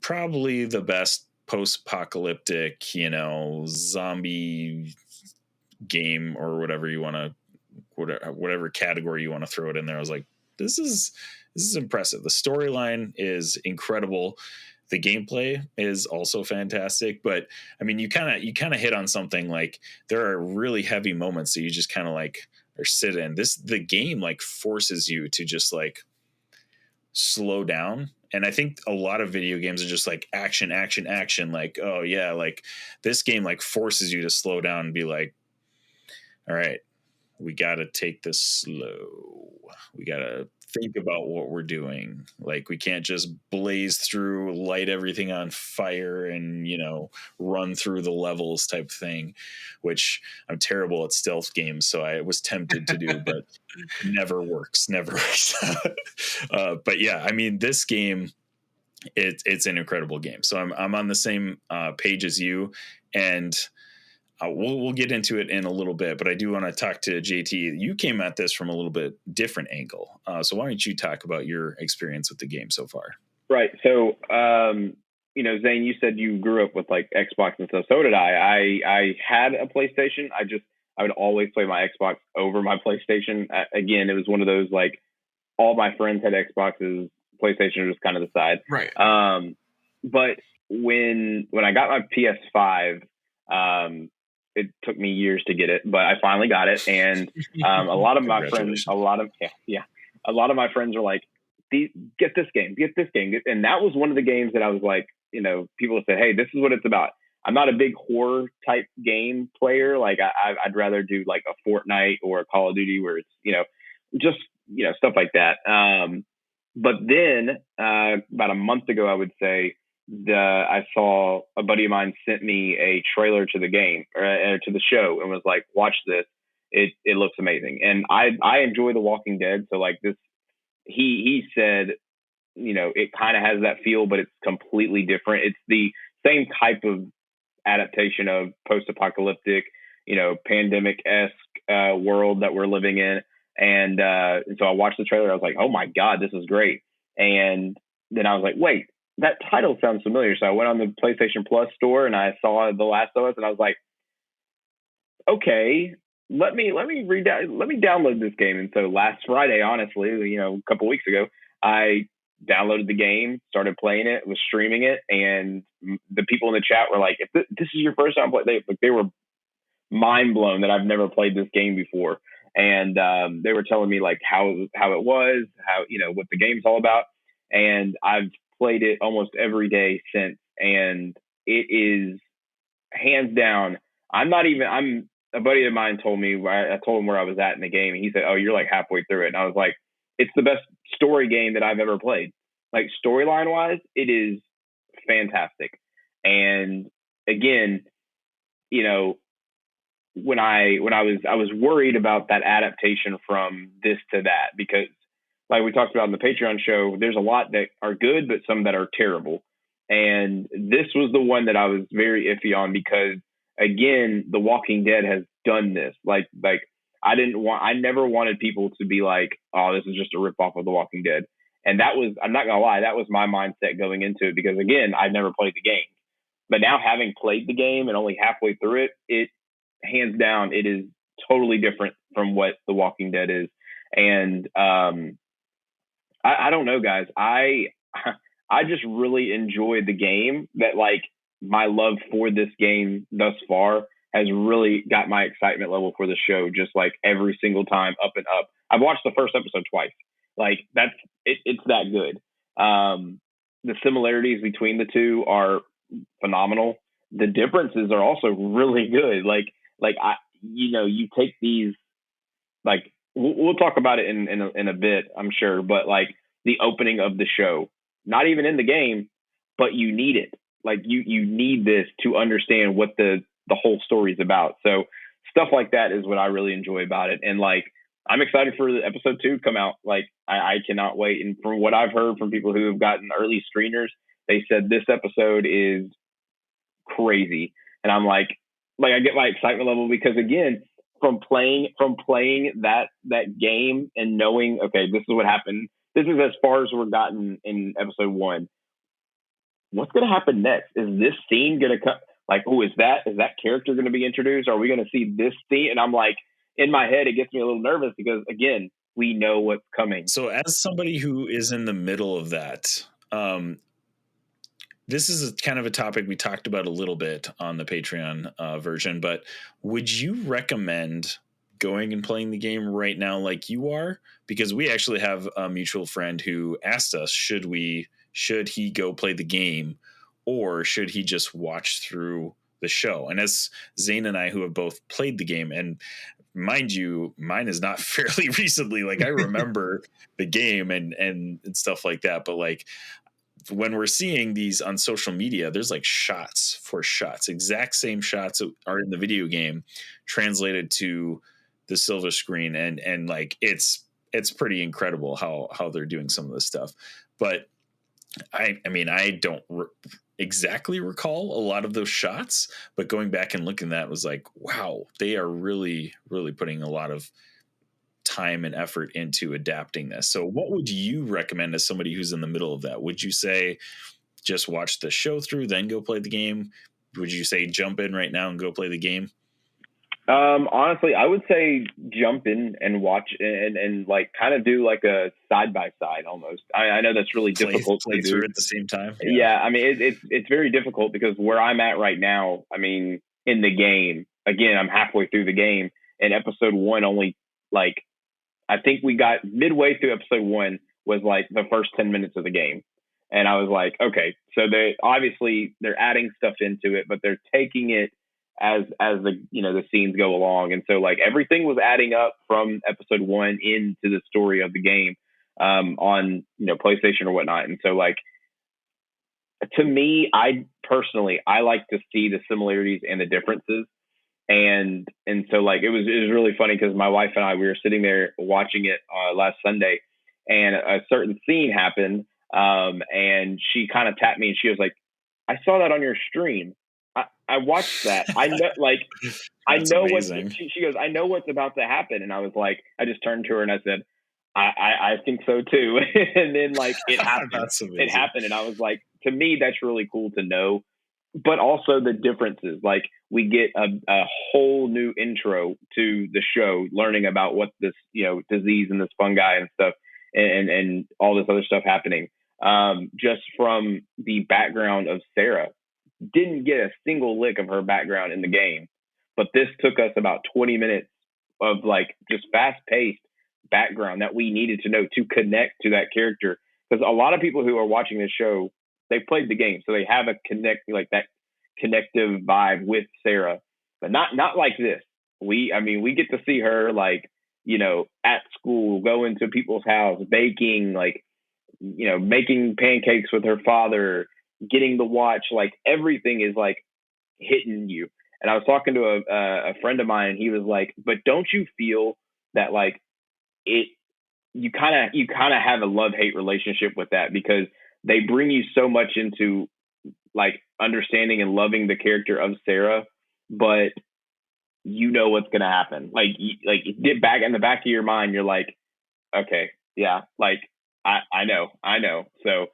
probably the best post-apocalyptic, you know, zombie game, or whatever you want to, whatever category you want to throw it in there. I was like, this is impressive. The storyline is incredible. The gameplay is also fantastic. But I mean, you kind of hit on something. Like, there are really heavy moments that you just kind of like or sit in. The game like forces you to just like slow down. And I think a lot of video games are just like action, action, action. Like, oh yeah, like this game like forces you to slow down and be like, all right, we got to take this slow. We got to think about what we're doing. Like, we can't just blaze through, light everything on fire, and, you know, run through the levels type thing, which I'm terrible at stealth games. So I was tempted to do, but never works. But yeah, I mean, this game, it's an incredible game. So I'm on the same page as you, and we'll get into it in a little bit, but I do want to talk to JT. You came at this from a little bit different angle. So why don't you talk about your experience with the game so far? Right. So, you know, Zane, you said you grew up with like Xbox and stuff. So did I. I had a PlayStation. I would always play my Xbox over my PlayStation. Again, it was one of those, like, all my friends had Xboxes, PlayStation was kind of the side. Right. But when I got my PS5, it took me years to get it, but I finally got it. And a lot of my friends, a lot of my friends are like, get this game. And that was one of the games that I was like, you know, people said, hey, this is what it's about. I'm not a big horror type game player. Like, I'd rather do like a Fortnite or a Call of Duty where it's, you know, just, you know, stuff like that. But then about a month ago, I would say, I saw a buddy of mine sent me a trailer to the game or to the show and was like, watch this. It looks amazing. And I enjoy The Walking Dead. So like this, he said, you know, it kind of has that feel, but it's completely different. It's the same type of adaptation of post-apocalyptic, you know, pandemic-esque world that we're living in. And so I watched the trailer. I was like, oh my God, this is great. And then I was like, wait, that title sounds familiar. So I went on the PlayStation Plus store and I saw The Last of Us, and I was like, okay, let me download this game. And so last Friday, honestly, you know, a couple weeks ago, I downloaded the game, started playing it, was streaming it, and the people in the chat were like, if this is your first time playing, they were mind blown that I've never played this game before. And they were telling me like how it was, how, you know, what the game's all about. And I've played it almost every day since, and it is hands down. A buddy of mine told me, I told him where I was at in the game, and he said, oh, you're like halfway through it. And I was like, it's the best story game that I've ever played. Like, storyline wise, it is fantastic. And again, you know, when I was worried about that adaptation from this to that, because like we talked about in the Patreon show, there's a lot that are good, but some that are terrible. And this was the one that I was very iffy on because, again, The Walking Dead has done this. Like I never wanted people to be like, oh, this is just a ripoff of The Walking Dead. And that was, I'm not gonna lie, that was my mindset going into it because, again, I've never played the game. But now having played the game and only halfway through it hands down, it is totally different from what The Walking Dead is. And I don't know, guys. I just really enjoyed the game. That like my love for this game thus far has really got my excitement level for the show just like every single time up and up. I've watched the first episode twice. Like that's it's that good. The similarities between the two are phenomenal. The differences are also really good. You take these, like we'll talk about it in a bit, I'm sure, but like the opening of the show, not even in the game, but you need it. Like you need this to understand what the whole story is about. So stuff like that is what I really enjoy about it. And like, I'm excited for the episode 2 to come out. Like I cannot wait. And from what I've heard from people who have gotten early screeners, they said this episode is crazy. And I'm like I get my excitement level because, again, from playing that game and knowing, okay, this is what happened. This is as far as we're gotten in episode 1. What's going to happen next? Is this scene going to come? Like, oh, is that character going to be introduced? Are we going to see this scene? And I'm like, in my head, it gets me a little nervous because, again, we know what's coming. So as somebody who is in the middle of that, this is kind of a topic we talked about a little bit on the Patreon version, but would you recommend going and playing the game right now like you are? Because we actually have a mutual friend who asked us, should he go play the game or should he just watch through the show? And as Zayne and I, who have both played the game, and mind you, mine is not fairly recently, like I remember the game and stuff like that, but like when we're seeing these on social media, there's like shots for shots, exact same shots that are in the video game translated to the silver screen. And like, it's pretty incredible how they're doing some of this stuff. But I mean, I don't exactly recall a lot of those shots, but going back and looking at that was like, wow, they are really, really putting a lot of time and effort into adapting this. So what would you recommend as somebody who's in the middle of that? Would you say just watch the show through, then go play the game? Would you say jump in right now and go play the game? Honestly, I would say jump in and watch and like kind of do like a side by side almost. I know that's really difficult to do at the same time. Yeah, I mean it's very difficult because where I'm at right now, I mean, in the game, again, I'm halfway through the game, and episode 1 only, like, I think we got midway through episode 1 was like the first 10 minutes of the game. And I was like, okay, so they're adding stuff into it, but they're taking it as the scenes go along. And so like everything was adding up from episode 1 into the story of the game on, PlayStation or whatnot. And so like, to me, I personally like to see the similarities and the differences. And so like it was really funny because my wife and I, we were sitting there watching it last Sunday, and a certain scene happened, and she kind of tapped me and she was like, I saw that on your stream. I watched that. I know, like, I know amazing. She goes, I know what's about to happen. And I was like, I just turned to her and I said, I think so too. And then like it happened. It happened. And I was like, to me, that's really cool to know. But also the differences, like we get a whole new intro to the show, learning about what this, disease and this fungi and stuff and all this other stuff happening. Just from the background of Sarah. Didn't get a single lick of her background in the game, but this took us about 20 minutes of like just fast paced background that we needed to know to connect to that character. Because a lot of people who are watching this show, they've played the game, so they have that connective vibe with Sarah, but not like this. We get to see her like, at school, going to people's house, baking, like, making pancakes with her father, getting the watch, like everything is like hitting you. And I was talking to a friend of mine, and he was like, "But don't you feel that like you kind of have a love-hate relationship with that, because they bring you so much into like understanding and loving the character of Sarah, but you know what's going to happen. Like get back in the back of your mind, you're like, okay, yeah, like I know. So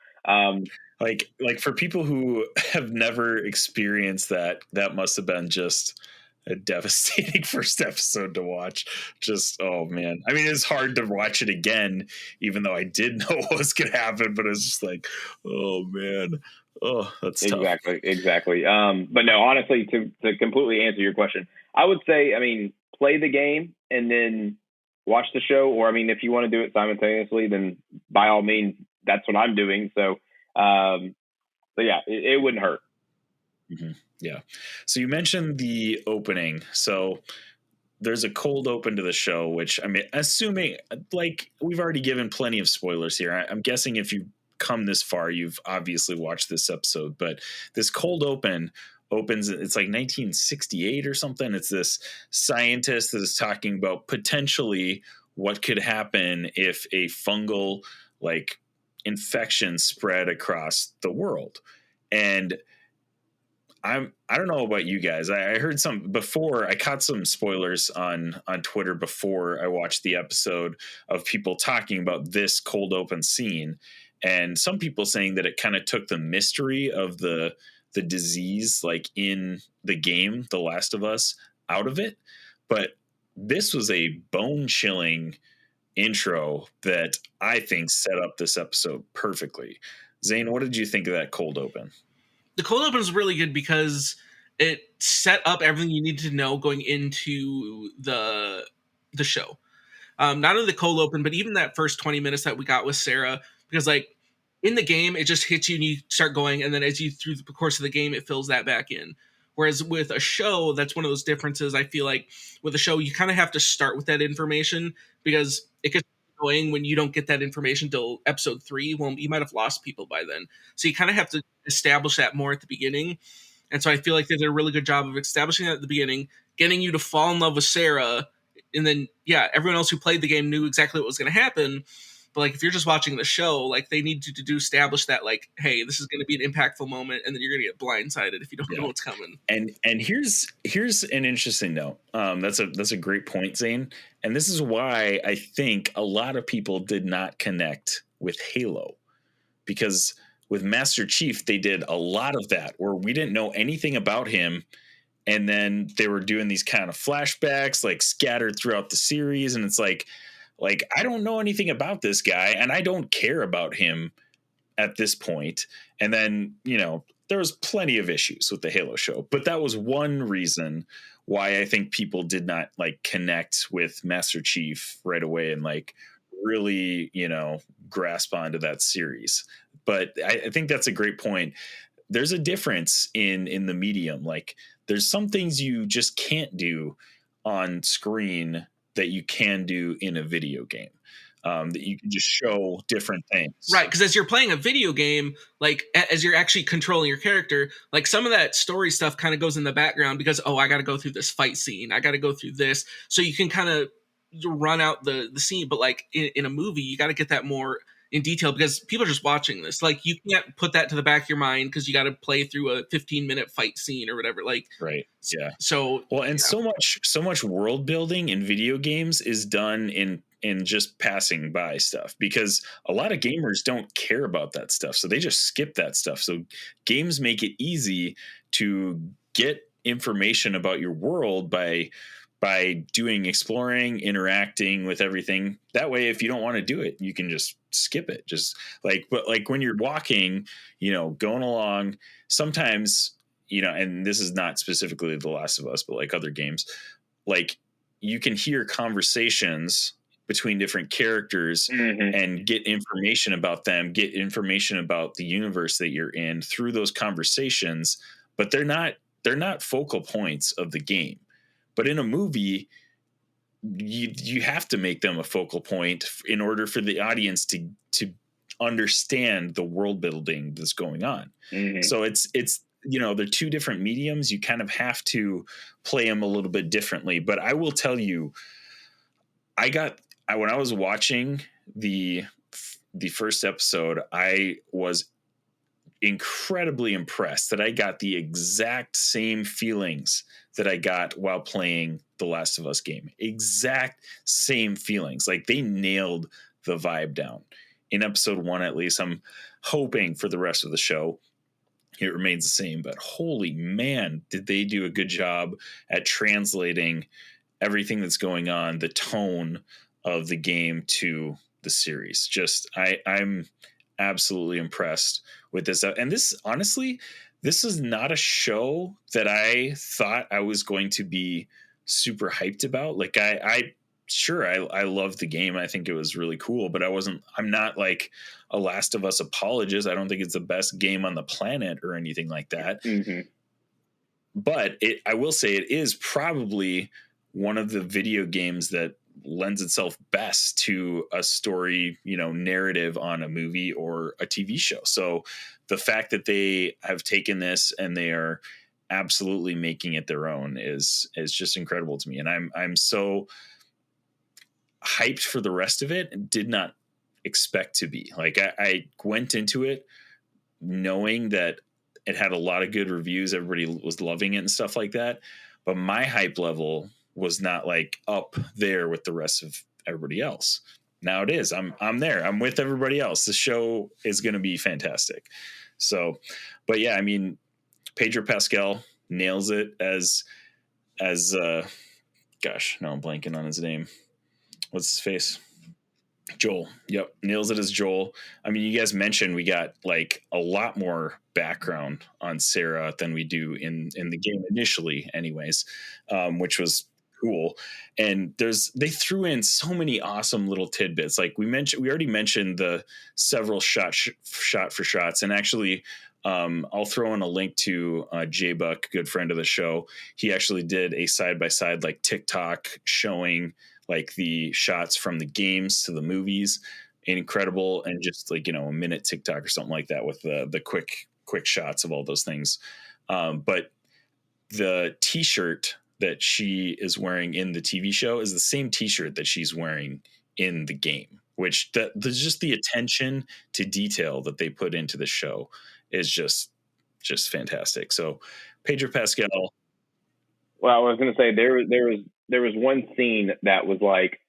like for people who have never experienced that, that must have been just a devastating first episode to watch. Just, oh man, I mean, it's hard to watch it again, even though I did know what was gonna happen, but it's just like, oh man, oh, that's exactly tough. exactly. But no, honestly, to completely answer your question, I would say, I mean, play the game and then watch the show, or I mean, if you want to do it simultaneously, then by all means, that's what I'm doing. So yeah, it wouldn't hurt. Mm-hmm. Yeah. So you mentioned the opening. So there's a cold open to the show, which, I mean, assuming, like, we've already given plenty of spoilers here. I'm guessing if you come this far, you've obviously watched this episode, but this cold open opens, it's like 1968 or something. It's this scientist that is talking about potentially what could happen if a fungal like infection spread across the world. And I don't know about you guys. I heard some before. I caught some spoilers on Twitter before I watched the episode of people talking about this cold open scene, and some people saying that it kind of took the mystery of the disease, like in the game The Last of Us, out of it. But this was a bone chilling intro that I think set up this episode perfectly. Zane, what did you think of that cold open? The cold open is really good because it set up everything you need to know going into the show. Not only the cold open, but even that first 20 minutes that we got with Sarah, because like in the game, it just hits you and you start going, and then as you through the course of the game, it fills that back in. Whereas with a show, that's one of those differences. I feel like with a show, you kind of have to start with that information, because it gets annoying when you don't get that information till episode 3. Well, you might have lost people by then, so you kind of have to establish that more at the beginning. And so I feel like they did a really good job of establishing that at the beginning, getting you to fall in love with Sarah, and then yeah, everyone else who played the game knew exactly what was going to happen. But like if you're just watching the show, like they need you to do establish that, like, hey, this is going to be an impactful moment, and then you're going to get blindsided if you don't know what's coming. And here's an interesting note. That's a great point, Zane. And this is why I think a lot of people did not connect with Halo, because with Master Chief they did a lot of that where we didn't know anything about him. And then they were doing these kind of flashbacks like scattered throughout the series. And it's like, I don't know anything about this guy and I don't care about him at this point. And then, there was plenty of issues with the Halo show, but that was one reason why I think people did not like connect with Master Chief right away and like really, grasp onto that series. But I think that's a great point. There's a difference in the medium. Like there's some things you just can't do on screen that you can do in a video game. That you can just show different things. Right, because as you're playing a video game, like as you're actually controlling your character, like some of that story stuff kind of goes in the background because, I got to go through this fight scene. I got to go through this. So you can kind of run out the scene. But like in a movie, you got to get that more in detail because people are just watching this. Like you can't put that to the back of your mind because you got to play through a 15-minute fight scene or whatever. Like, right. Yeah. So, well, and so much world building in video games is done in just passing by stuff because a lot of gamers don't care about that stuff. So they just skip that stuff. So games make it easy to get information about your world by doing exploring, interacting with everything. That way, if you don't want to do it, you can just skip it. But when you're walking, going along, sometimes, and this is not specifically The Last of Us, but like other games, like you can hear conversations between different characters and get information about them, get information about the universe that you're in through those conversations, but they're not focal points of the game. But in a movie, you have to make them a focal point in order for the audience to understand the world building that's going on. So it's they're two different mediums. You kind of have to play them a little bit differently. But I will tell you, when I was watching the first episode, I was incredibly impressed that I got the exact same feelings that I got while playing the Last of Us game. Exact same feelings. Like, they nailed the vibe down in episode 1, at least. I'm hoping for the rest of the show it remains the same, but holy man, did they do a good job at translating everything that's going on, the tone of the game to the series. Just I'm absolutely impressed with this. And this, honestly, this is not a show that I thought I was going to be super hyped about. Like, I loved the game. I think it was really cool, but I'm not like a Last of Us apologist. I don't think it's the best game on the planet or anything like that. Mm-hmm. But I will say it is probably one of the video games that lends itself best to a story, narrative on a movie or a TV show. So the fact that they have taken this and they are absolutely making it their own is just incredible to me. And I'm so hyped for the rest of it and did not expect to be. Like, I went into it knowing that it had a lot of good reviews. Everybody was loving it and stuff like that. But my hype level was not like up there with the rest of everybody else. Now it is. I'm there. I'm with everybody else. The show is going to be fantastic. So, but yeah, I mean, Pedro Pascal nails it as gosh, no, I'm blanking on his name. What's his face? Joel. Yep. Nails it as Joel. I mean, you guys mentioned we got like a lot more background on Sarah than we do in the game initially anyways, which was cool. And they threw in so many awesome little tidbits. Like we already mentioned the several shot for shots. And actually, I'll throw in a link to J Buck, good friend of the show. He actually did a side-by-side like TikTok showing like the shots from the games to the movies. Incredible. And just like, a minute TikTok or something like that with the quick shots of all those things. But the t-shirt that she is wearing in the TV show is the same t-shirt that she's wearing in the game, which there's just the attention to detail that they put into the show is just fantastic. So Pedro Pascal. Well, I was going to say there was one scene that was like,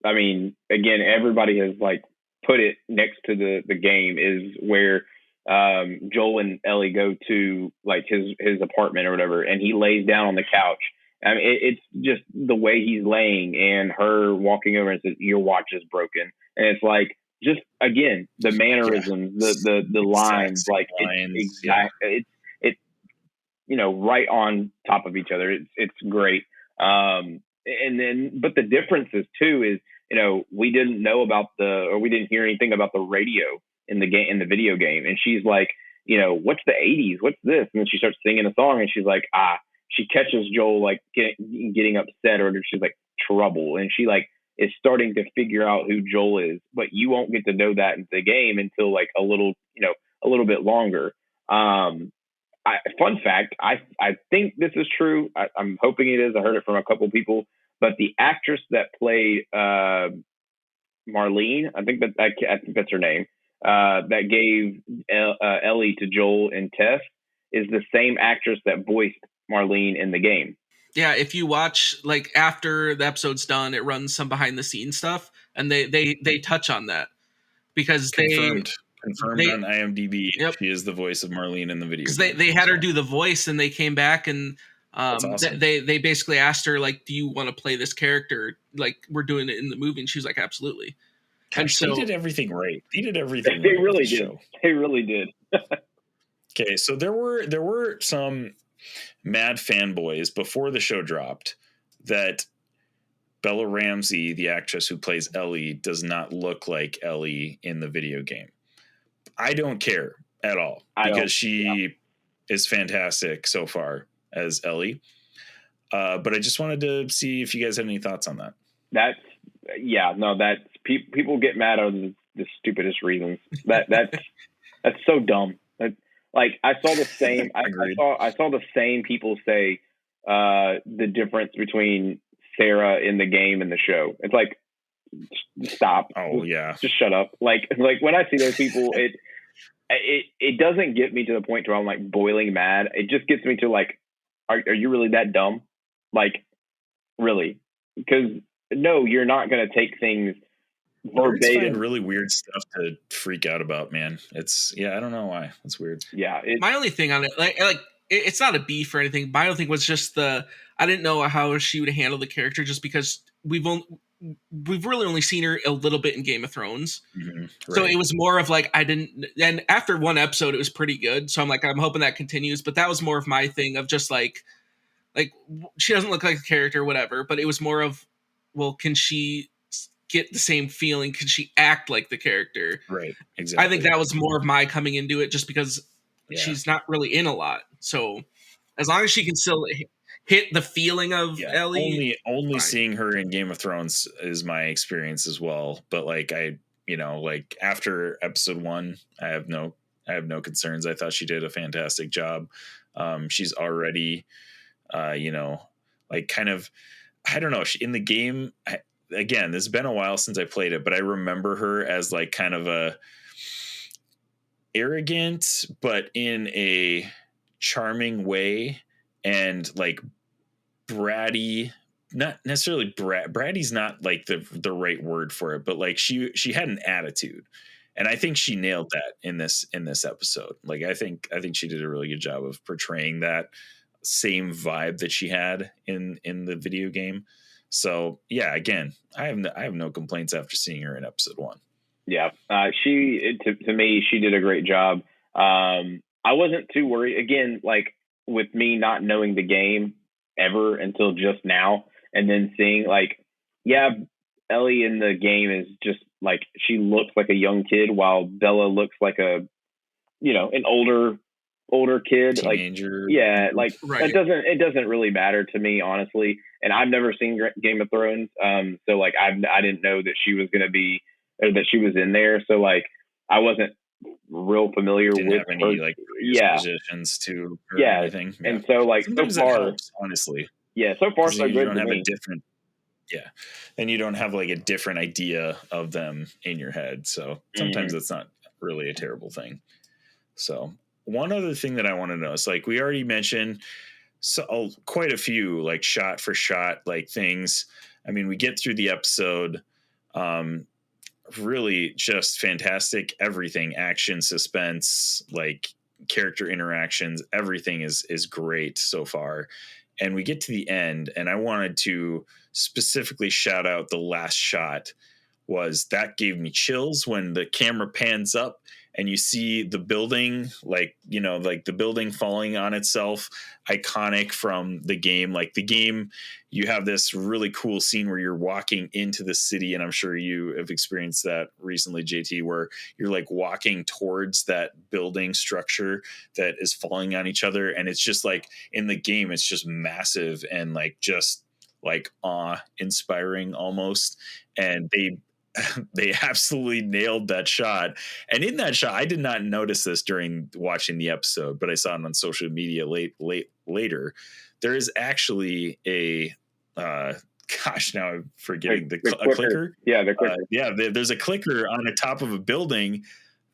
I mean, again, everybody has like put it next to the game, is where Joel and Ellie go to like his apartment or whatever, and he lays down on the couch. I mean, it's just the way he's laying, and her walking over and says, "Your watch is broken," and it's like, just again, the mannerisms, the lines, like it's right on top of each other. It's great. And then, but the differences too is, we didn't know about we didn't hear anything about the radio in the game, in the video game. And she's like, what's the 80s? What's this? And then she starts singing a song, and she's like, she catches Joel like getting upset, or she's like trouble. And she like is starting to figure out who Joel is, but you won't get to know that in the game until like a little bit longer. Fun fact, I think this is true. I'm hoping it is. I heard it from a couple of people, but the actress that played Marlene, I think that's her name, that gave Ellie to Joel and Tess, is the same actress that voiced Marlene in the game. Yeah, if you watch, like, after the episode's done, it runs some behind the scenes stuff, and they touch on that because confirmed on IMDb. Yep. She is the voice of Marlene in the video. Because they had her do the voice, and they came back and awesome. they basically asked her, like, do you want to play this character? Like, we're doing it in the movie, and she was like, absolutely. And so they did everything right. They did everything. They right really did. Show. They really did. Okay, so there were some mad fanboys before the show dropped that Bella Ramsey, the actress who plays Ellie, does not look like Ellie in the video game. I don't care at all because she is fantastic so far as Ellie. But I just wanted to see if you guys had any thoughts on that. That's people get mad on the stupidest reasons. That's so dumb. Like I saw the same. Agreed. I saw the same people say the difference between Sarah in the game and the show. It's like, stop. Oh yeah. Just shut up. Like when I see those people, it doesn't get me to the point where I'm like boiling mad. It just gets me to like, are you really that dumb? Like, really? Because no, you're not going to take things Nerds verbatim. find really weird stuff to freak out about, man. It's I don't know why. It's weird. Yeah. My only thing on it, it's not a beef or anything. My only thing was just I didn't know how she would handle the character, just because we've really only seen her a little bit in Game of Thrones. Mm-hmm. Right. So it was more of like, and after one episode, it was pretty good. So I'm like, I'm hoping that continues. But that was more of my thing of just like she doesn't look like a character, whatever. But it was more of, well, can she get the same feeling? Can she act like the character? Right. Exactly. I think that was more of my coming into it, just because she's not really in a lot. So as long as she can still hit the feeling of Ellie. Only seeing her in Game of Thrones is my experience as well. But like like after episode 1, I have no concerns. I thought she did a fantastic job. She's already, like kind of, I don't know, in the game. Again, this has been a while since I played it, but I remember her as like kind of a arrogant, but in a charming way, and like bratty, not necessarily bratty's not like the right word for it, but like she had an attitude, and I think she nailed that in this episode. Like I think she did a really good job of portraying that same vibe that she had in the video game. So yeah, again, I have no complaints after seeing her in episode 1. Yeah, to me, she did a great job. I wasn't too worried. Again, like with me not knowing the game ever until just now, and then seeing like, yeah, Ellie in the game is just like, she looks like a young kid, while Bella looks like an older kid, teenager. Like, yeah, like right. it doesn't really matter to me, honestly. And I've never seen Game of Thrones, so like I didn't know that she was going to be, or that she was in there. So like I wasn't real familiar with have any her, like positions to her or anything. Yeah. And so like sometimes so far, that helps, honestly. Yeah, so far so you good. Don't to have me. a different. Yeah, and you don't have like a different idea of them in your head. So sometimes that's not really a terrible thing. So one other thing that I want to know is, like we already mentioned, quite a few like shot for shot like things. I mean, we get through the episode, really just fantastic. Everything, action, suspense, like character interactions, everything is great so far. And we get to the end, and I wanted to specifically shout out the last shot. That gave me chills when the camera pans up and you see the building, like the building falling on itself, iconic from the game. Like the game, you have this really cool scene where you're walking into the city, and I'm sure you have experienced that recently, JT, where you're like walking towards that building structure that is falling on each other. And it's just like in the game, it's just massive and like just like awe-inspiring almost. And they absolutely nailed that shot. And in that shot, I did not notice this during watching the episode, but I saw it on social media later. There is actually a gosh, now I'm forgetting a clicker. Yeah, the clicker. There's a clicker on the top of a building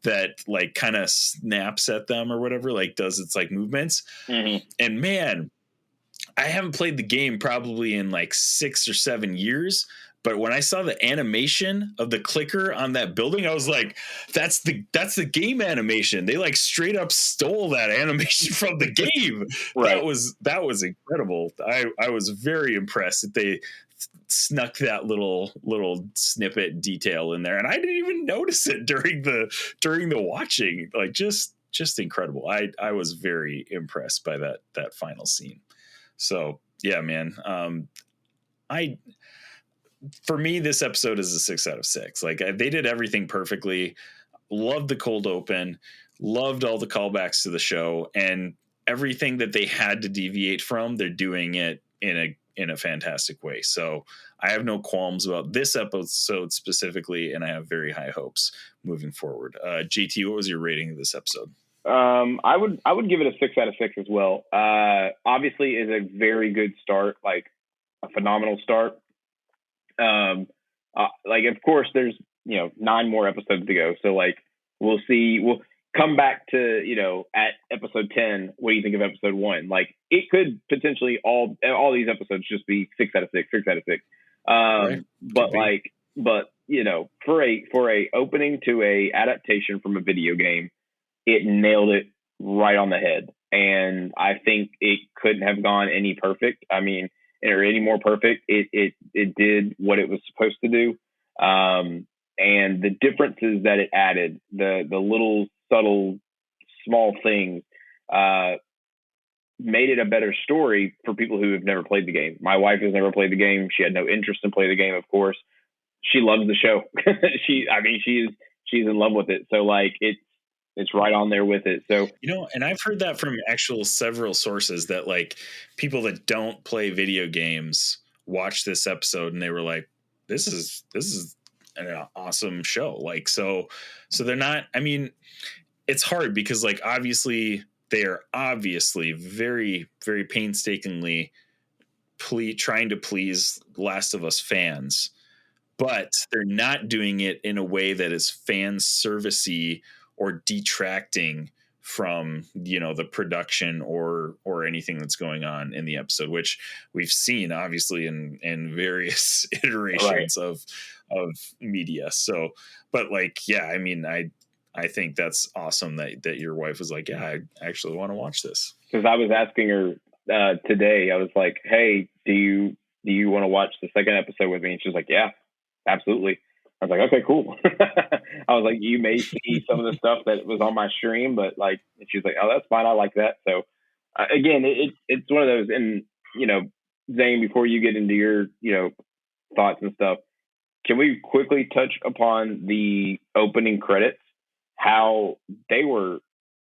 that like kind of snaps at them or whatever, like does its like movements. Mm-hmm. And man, I haven't played the game probably in like 6 or 7 years. But when I saw the animation of the clicker on that building, I was like, that's the game animation. They like straight up stole that animation from the game. Right. That was incredible. I was very impressed that they snuck that little snippet detail in there. And I didn't even notice it during the watching. Like just incredible. I was very impressed by that final scene. So yeah, man. For me, this episode is a 6 out of 6. Like they did everything perfectly. Loved the cold open. Loved all the callbacks to the show, and everything that they had to deviate from, they're doing it in a fantastic way. So I have no qualms about this episode specifically, and I have very high hopes moving forward. JT, what was your rating of this episode? I would give it a 6 out of 6 as well. Obviously, is a very good start, like a phenomenal start. Like of course, there's 9 more episodes to go, so like we'll see. We'll come back to at episode 10. What do you think of episode 1? Like it could potentially all these episodes just be 6 out of 6, 6 out of 6. Right. But for a opening to a adaptation from a video game, it nailed it right on the head. And I think it couldn't have gone any perfect. I mean, or any more perfect. It did what it was supposed to do. And the differences that it added, the little subtle small things, made it a better story for people who have never played the game. My wife has never played the game. She had no interest in playing the game, of course. She loves the show. She's in love with it. So like it's right on there with it. So and I've heard that from several sources that like people that don't play video games watch this episode and they were like, this is an awesome show. Like so they're not. I mean, it's hard because like obviously they are very, very painstakingly trying to please Last of Us fans, but they're not doing it in a way that is fan servicey or detracting from the production or anything that's going on in the episode, which we've seen obviously in various iterations of media. So, but like, yeah, I mean, I think that's awesome that your wife was like, yeah, I actually want to watch this. Because I was asking her today, I was like, hey, do you want to watch the second episode with me? And she was like, yeah, absolutely. I was like, okay, cool. I was like, you may see some of the stuff that was on my stream, but like, and she was like, oh, that's fine. I like that. So again, it's one of those, and Zane, before you get into your, thoughts and stuff, can we quickly touch upon the opening credits? How they were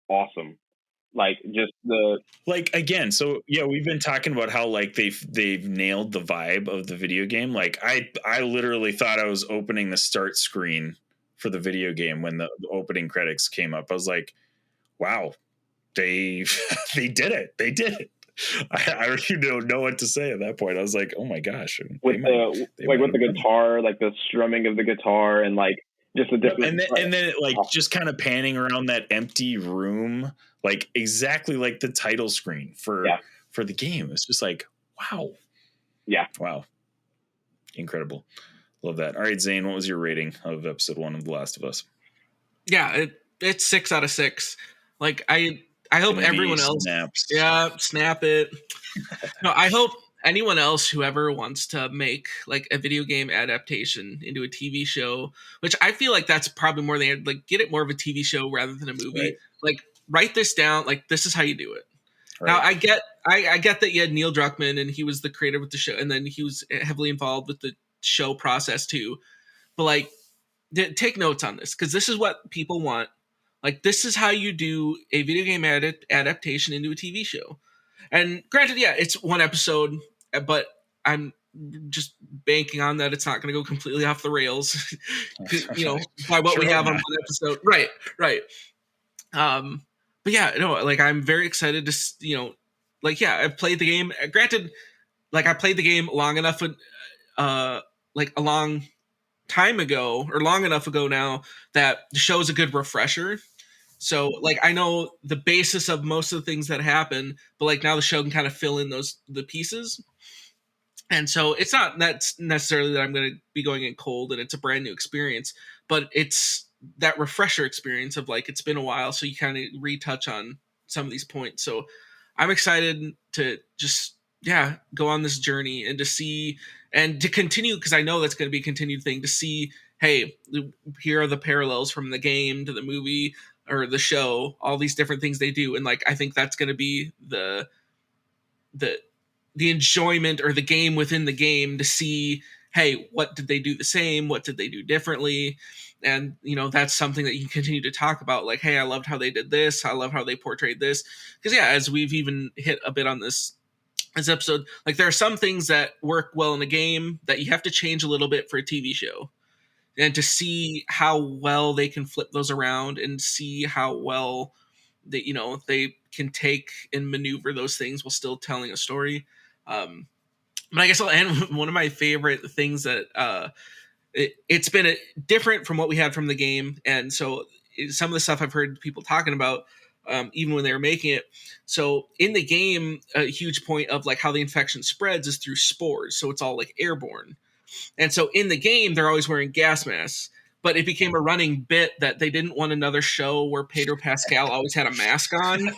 awesome. Like just again, so yeah, we've been talking about how like they've nailed the vibe of the video game. Like I literally thought I was opening the start screen for the video game when the opening credits came up. I was like, wow, they did it. They did it. I really don't know what to say at that point. I was like, oh my gosh. With the guitar, like the strumming of the guitar and like just the different, and then it like just kind of panning around that empty room, like exactly like the title screen for the game. It's just like, wow. Yeah. Wow. Incredible. Love that. All right, Zane, what was your rating of episode 1 of The Last of Us? Yeah, it's 6 out of 6. Like I hope everyone else snaps. Yeah, snap it. No, I hope anyone else who ever wants to make like a video game adaptation into a TV show, which I feel like that's probably more than like get it more of a TV show rather than a movie. Right. Like write this down. Like this is how you do it. Right. Now I get that you had Neil Druckmann and he was the creator with the show, and then he was heavily involved with the show process too. But like, take notes on this because this is what people want. Like this is how you do a video game adaptation into a TV show. And granted, yeah, it's one episode, but I'm just banking on that it's not going to go completely off the rails, by what we have on one episode. Right. But yeah, no, like I'm very excited to, I've played the game. Granted, like I played the game long enough, like a long time ago or long enough ago now that the show is a good refresher. So like I know the basis of most of the things that happen, but like now the show can kind of fill in the pieces. And so it's not that's necessarily that I'm going to be going in cold and it's a brand new experience, but it's that refresher experience of like it's been a while, so you kind of retouch on some of these points. So I'm excited to just go on this journey and to see and to continue, because I know that's going to be a continued thing, to see, hey, here are the parallels from the game to the movie or the show, all these different things they do. And like I think that's going to be the enjoyment or the game within the game, to see, hey, what did they do the same? What did they do differently? And, that's something that you can continue to talk about. Like, hey, I loved how they did this. I love how they portrayed this. Because, as we've even hit a bit on this episode, like there are some things that work well in a game that you have to change a little bit for a TV show. And to see how well they can flip those around and see how well that, you know, they can take and maneuver those things while still telling a story. But I guess I'll end one of my favorite things that it's been different from what we had from the game. And so some of the stuff I've heard people talking about, even when they were making it. So in the game, a huge point of like how the infection spreads is through spores. So it's all like airborne. And so in the game, they're always wearing gas masks. But it became a running bit that they didn't want another show where Pedro Pascal always had a mask on.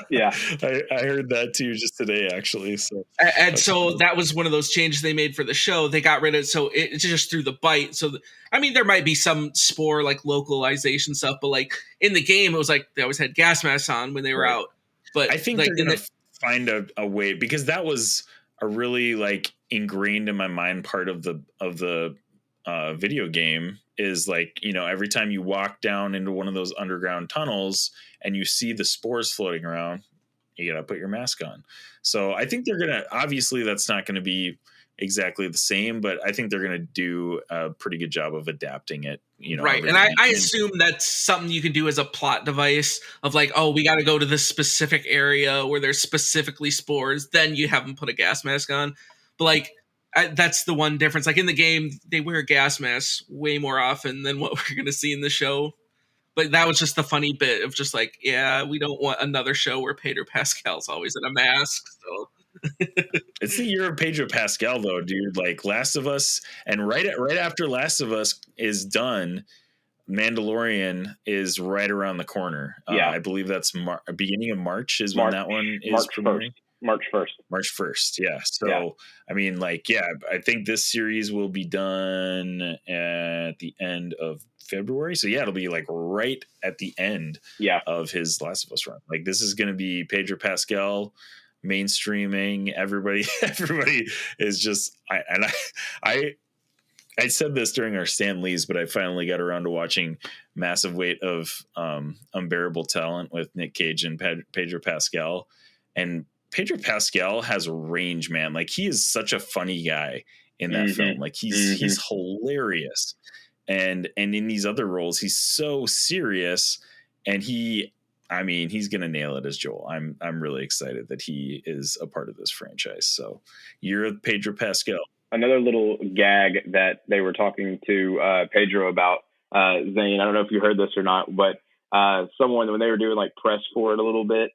Yeah, I heard that too just today, actually. So and so that was one of those changes they made for the show. They got rid of it, so it's just through the bite. So I mean, there might be some spore like localization stuff, but like in the game, it was like they always had gas masks on when they were out. But I think like, they're gonna find a way, because that was a really like ingrained in my mind part of the video game, is like, you know, every time you walk down into one of those underground tunnels and you see the spores floating around, you gotta put your mask on. So I think they're gonna, obviously that's not gonna be exactly the same, but I think they're gonna do a pretty good job of adapting it, you know. Right. And I assume that's something you can do as a plot device of like, oh, we got to go to this specific area where there's specifically spores, then you have them put a gas mask on. But like, that's the one difference. Like in the game, they wear gas masks way more often than what we're going to see in the show. But that was just the funny bit of just like, yeah, we don't want another show where Pedro Pascal's always in a mask. So it's the year of Pedro Pascal, though, dude. Like Last of Us, and right after Last of Us is done, Mandalorian is right around the corner. Yeah, I believe that's beginning of March is when that one is premiering. March 1st. March 1st. Yeah. So, Yeah. I mean, like, yeah, I think this series will be done at the end of February. So yeah, it'll be like right at the end of his Last of Us run. Like this is going to be Pedro Pascal mainstreaming. Everybody is just, I said this during our Stan Lees, but I finally got around to watching Massive Weight of Unbearable Talent with Nick Cage and Pedro Pascal. And Pedro Pascal has range, man. Like he is such a funny guy in that film. Like he's hilarious. And in these other roles, he's so serious, and he's gonna nail it as Joel. I'm really excited that he is a part of this franchise. So you're Pedro Pascal. Another little gag that they were talking to Pedro about, Zane, I don't know if you heard this or not, but someone, when they were doing like press for it a little bit,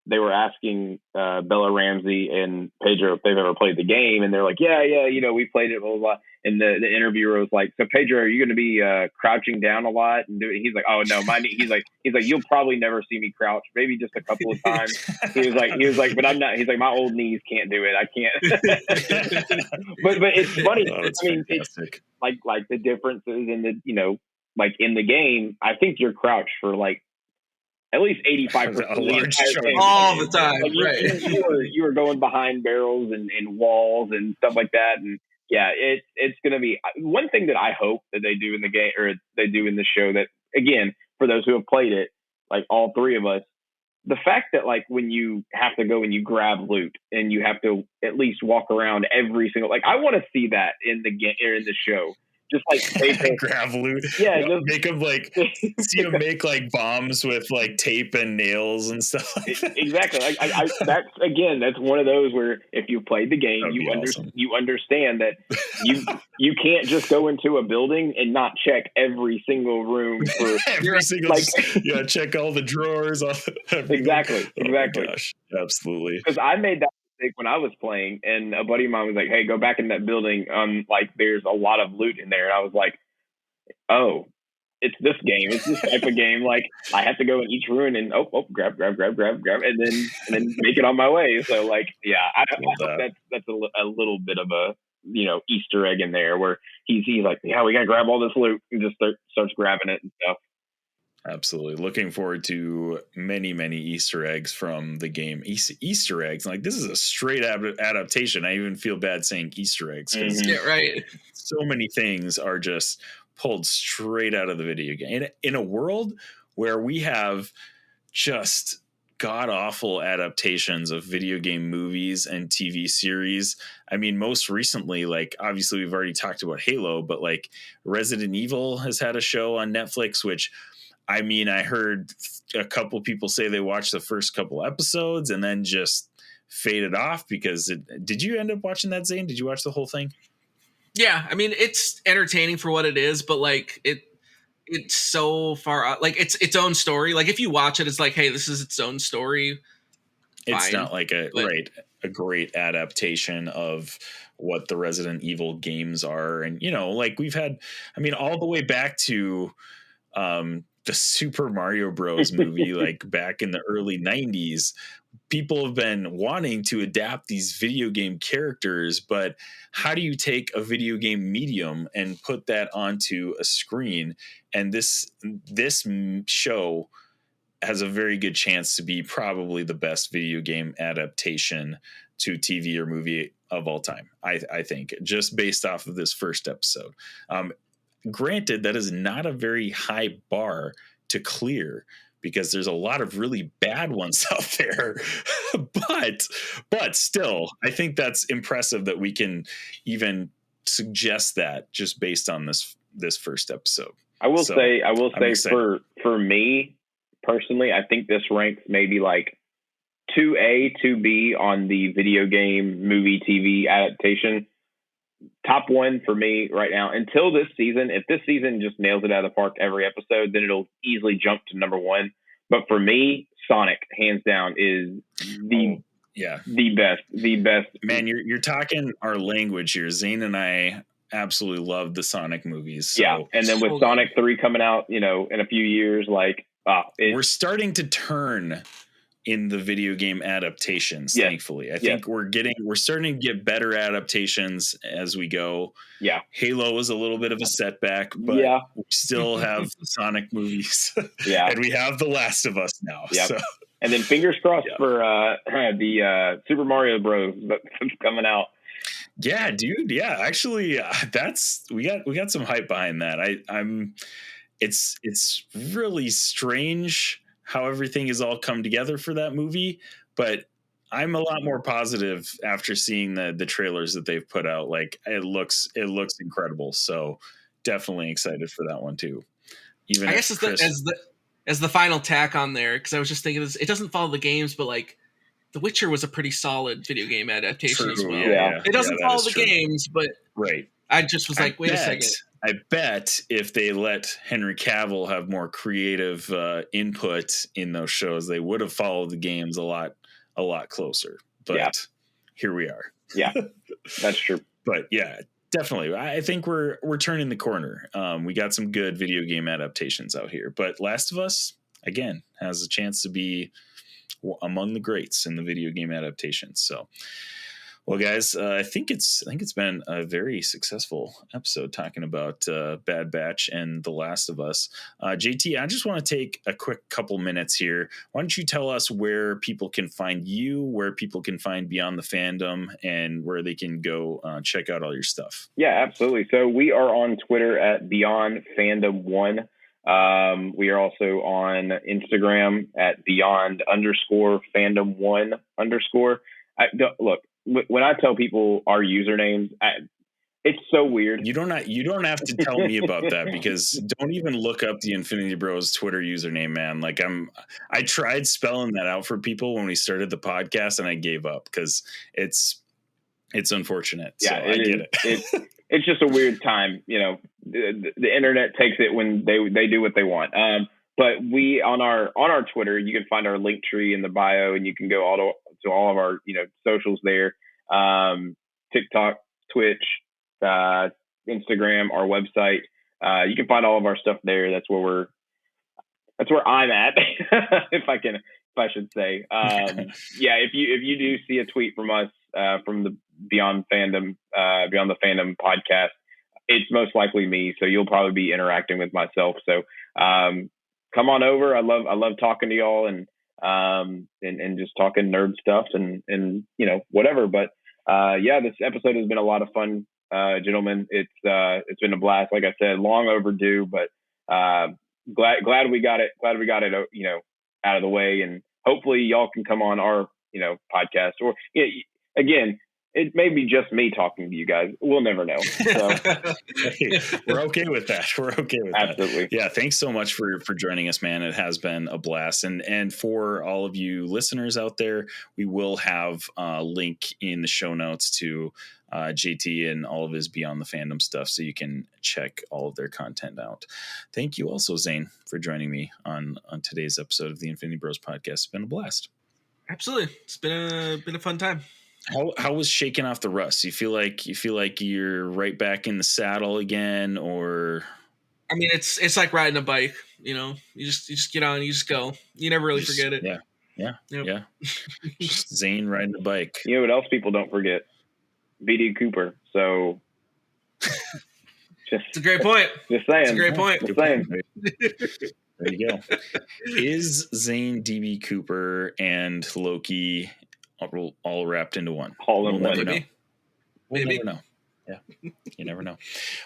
they were asking Bella Ramsey and Pedro if they've ever played the game, and they're like, yeah, you know, we played it, blah, blah, blah. And the interviewer was like, so Pedro, are you going to be crouching down a lot? And he's like, oh no, he's like, you'll probably never see me crouch, maybe just a couple of times. he was like, but I'm not. He's like, my old knees can't do it. I can't. but it's funny. Oh, I mean, fantastic. It's like the differences in the, you know, like in the game, I think you're crouched for like at least 85% all the time. Like you were going behind barrels and walls and stuff like that. And yeah, it's going to be one thing that I hope that they do in the game, or they do in the show, that again, for those who have played it, like all three of us, the fact that like when you have to go and you grab loot and you have to at least walk around every single, like I want to see that in the game or in the show. Just like grab loot, just make them like see them make like bombs with like tape and nails and stuff. Like that. Exactly. That's one of those where if you played the game, you understand that you can't just go into a building and not check every single room for check all the drawers. Exactly. Oh my gosh, absolutely. Because I made that when I was playing, and a buddy of mine was like, hey, go back in that building, like there's a lot of loot in there. And I was like, oh, it's this game, it's this type of game, like I have to go in each room and grab and then make it on my way. So like, yeah, I hope that's a little bit of a, you know, Easter egg in there where he's like, yeah, we gotta grab all this loot, and just starts grabbing it and stuff. Absolutely. Looking forward to many, many Easter eggs from the game. Easter eggs. Like this is a straight adaptation. I even feel bad saying Easter eggs. Yeah, right. So many things are just pulled straight out of the video game. In a world where we have just god-awful adaptations of video game movies and TV series. I mean, most recently, like obviously we've already talked about Halo, but like Resident Evil has had a show on Netflix, which I mean, I heard a couple people say they watched the first couple episodes and then just faded off because did you end up watching that, Zane? Did you watch the whole thing? Yeah, I mean, it's entertaining for what it is, but like it's so far out, like it's its own story. Like if you watch it, it's like, hey, this is its own story. It's Fine, not like a great adaptation of what the Resident Evil games are. And, like we've had, I mean, all the way back to the Super Mario Bros. Movie, like back in the early 90s, people have been wanting to adapt these video game characters, but how do you take a video game medium and put that onto a screen? And this show has a very good chance to be probably the best video game adaptation to TV or movie of all time. I think, just based off of this first episode. Granted, that is not a very high bar to clear because there's a lot of really bad ones out there, but still, I think that's impressive that we can even suggest that just based on this first episode. I will say for me personally, I think this ranks maybe like 2A, 2B on the video game, movie, TV adaptation. Top one for me right now until this season. If this season just nails it out of the park every episode, then it'll easily jump to number one. But for me, Sonic, hands down, is the best. Man, you're talking our language here. Zane and I absolutely love the Sonic movies. So. Yeah, and then with Sonic 3 coming out, in a few years, like we're starting to turn in the video game adaptations. Yes. Thankfully, I think we're starting to get better adaptations as we go. Yeah, Halo was a little bit of a setback, but we still have the Sonic movies. Yeah, and we have The Last of Us now. Yeah, so. And then fingers crossed for the Super Mario Bros. That's coming out. Yeah, dude. Yeah, actually, we got some hype behind that. It's really strange how everything has all come together for that movie, but I'm a lot more positive after seeing the trailers that they've put out. Like it looks incredible. So definitely excited for that one too. Even I guess as the final tack on there, because I was just thinking it doesn't follow the games, but like The Witcher was a pretty solid video game adaptation as well. Yeah. It doesn't follow the games, but right. I just was like, wait a second. I bet if they let Henry Cavill have more creative input in those shows, they would have followed the games a lot closer. But here we are. Yeah, that's true. But yeah, definitely. I think we're turning the corner. We got some good video game adaptations out here. But Last of Us, again, has a chance to be among the greats in the video game adaptations. So, well, guys, I think it's been a very successful episode talking about Bad Batch and The Last of Us. JT, I just want to take a quick couple minutes here. Why don't you tell us where people can find you, where people can find Beyond the Fandom, and where they can go check out all your stuff? Yeah, absolutely. So we are on Twitter at Beyond Fandom 1. We are also on Instagram at Beyond_Fandom 1_. Look, when I tell people our usernames, it's so weird. You don't have to tell me about that because don't even look up the Infinity Bros Twitter username, man. Like I tried spelling that out for people when we started the podcast and I gave up because it's unfortunate. Yeah, so I get it. It's just a weird time. The internet takes it when they do what they want. But we on our Twitter, you can find our link tree in the bio, and you can go to all of our socials there, TikTok, Twitch, Instagram, our website. You can find all of our stuff there. That's where I'm at, if I should say. If you do see a tweet from us from the Beyond the Fandom podcast, it's most likely me. So you'll probably be interacting with myself. So come on over. I love talking to y'all and just talking nerd stuff and whatever. But this episode has been a lot of fun, gentlemen. It's been a blast. Like I said, long overdue, but glad we got it. Glad we got it, out of the way, and hopefully y'all can come on our podcast. Or again, it may be just me talking to you guys. We'll never know. So. Hey, we're okay with that. We're okay with Absolutely. that. Yeah. Thanks so much for joining us, man. It has been a blast. And for all of you listeners out there, we will have a link in the show notes to JT and all of his Beyond the Fandom stuff, so you can check all of their content out. Thank you also, Zayne, for joining me on today's episode of the Infinity Bros Podcast. It's been a blast. Absolutely. It's been a fun time. How was shaking off the rust? You feel like you're right back in the saddle again, or? I mean, it's like riding a bike. You know, you just get on, you just go. You never really forget it. Yeah. Just Zayne riding a bike. You know what else people don't forget? BD Cooper. So, it's a great point. Just saying. It's a great point. Just saying. There you go. Is Zayne DB Cooper and Loki all wrapped into one? All in one. Never know. We'll Maybe. never know. Yeah, you never know.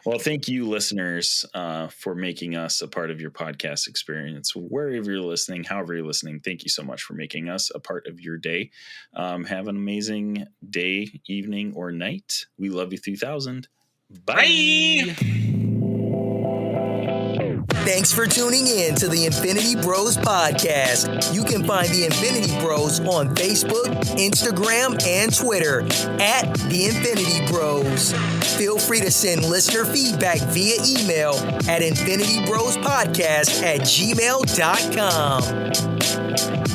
Well, thank you, listeners, for making us a part of your podcast experience. Wherever you're listening, however you're listening, thank you so much for making us a part of your day. Have an amazing day, evening, or night. We love you 3000. Bye. Thanks for tuning in to the Infinity Bros Podcast. You can find the Infinity Bros on Facebook, Instagram, and Twitter at the Infinity Bros. Feel free to send listener feedback via email at infinitybrospodcast@gmail.com.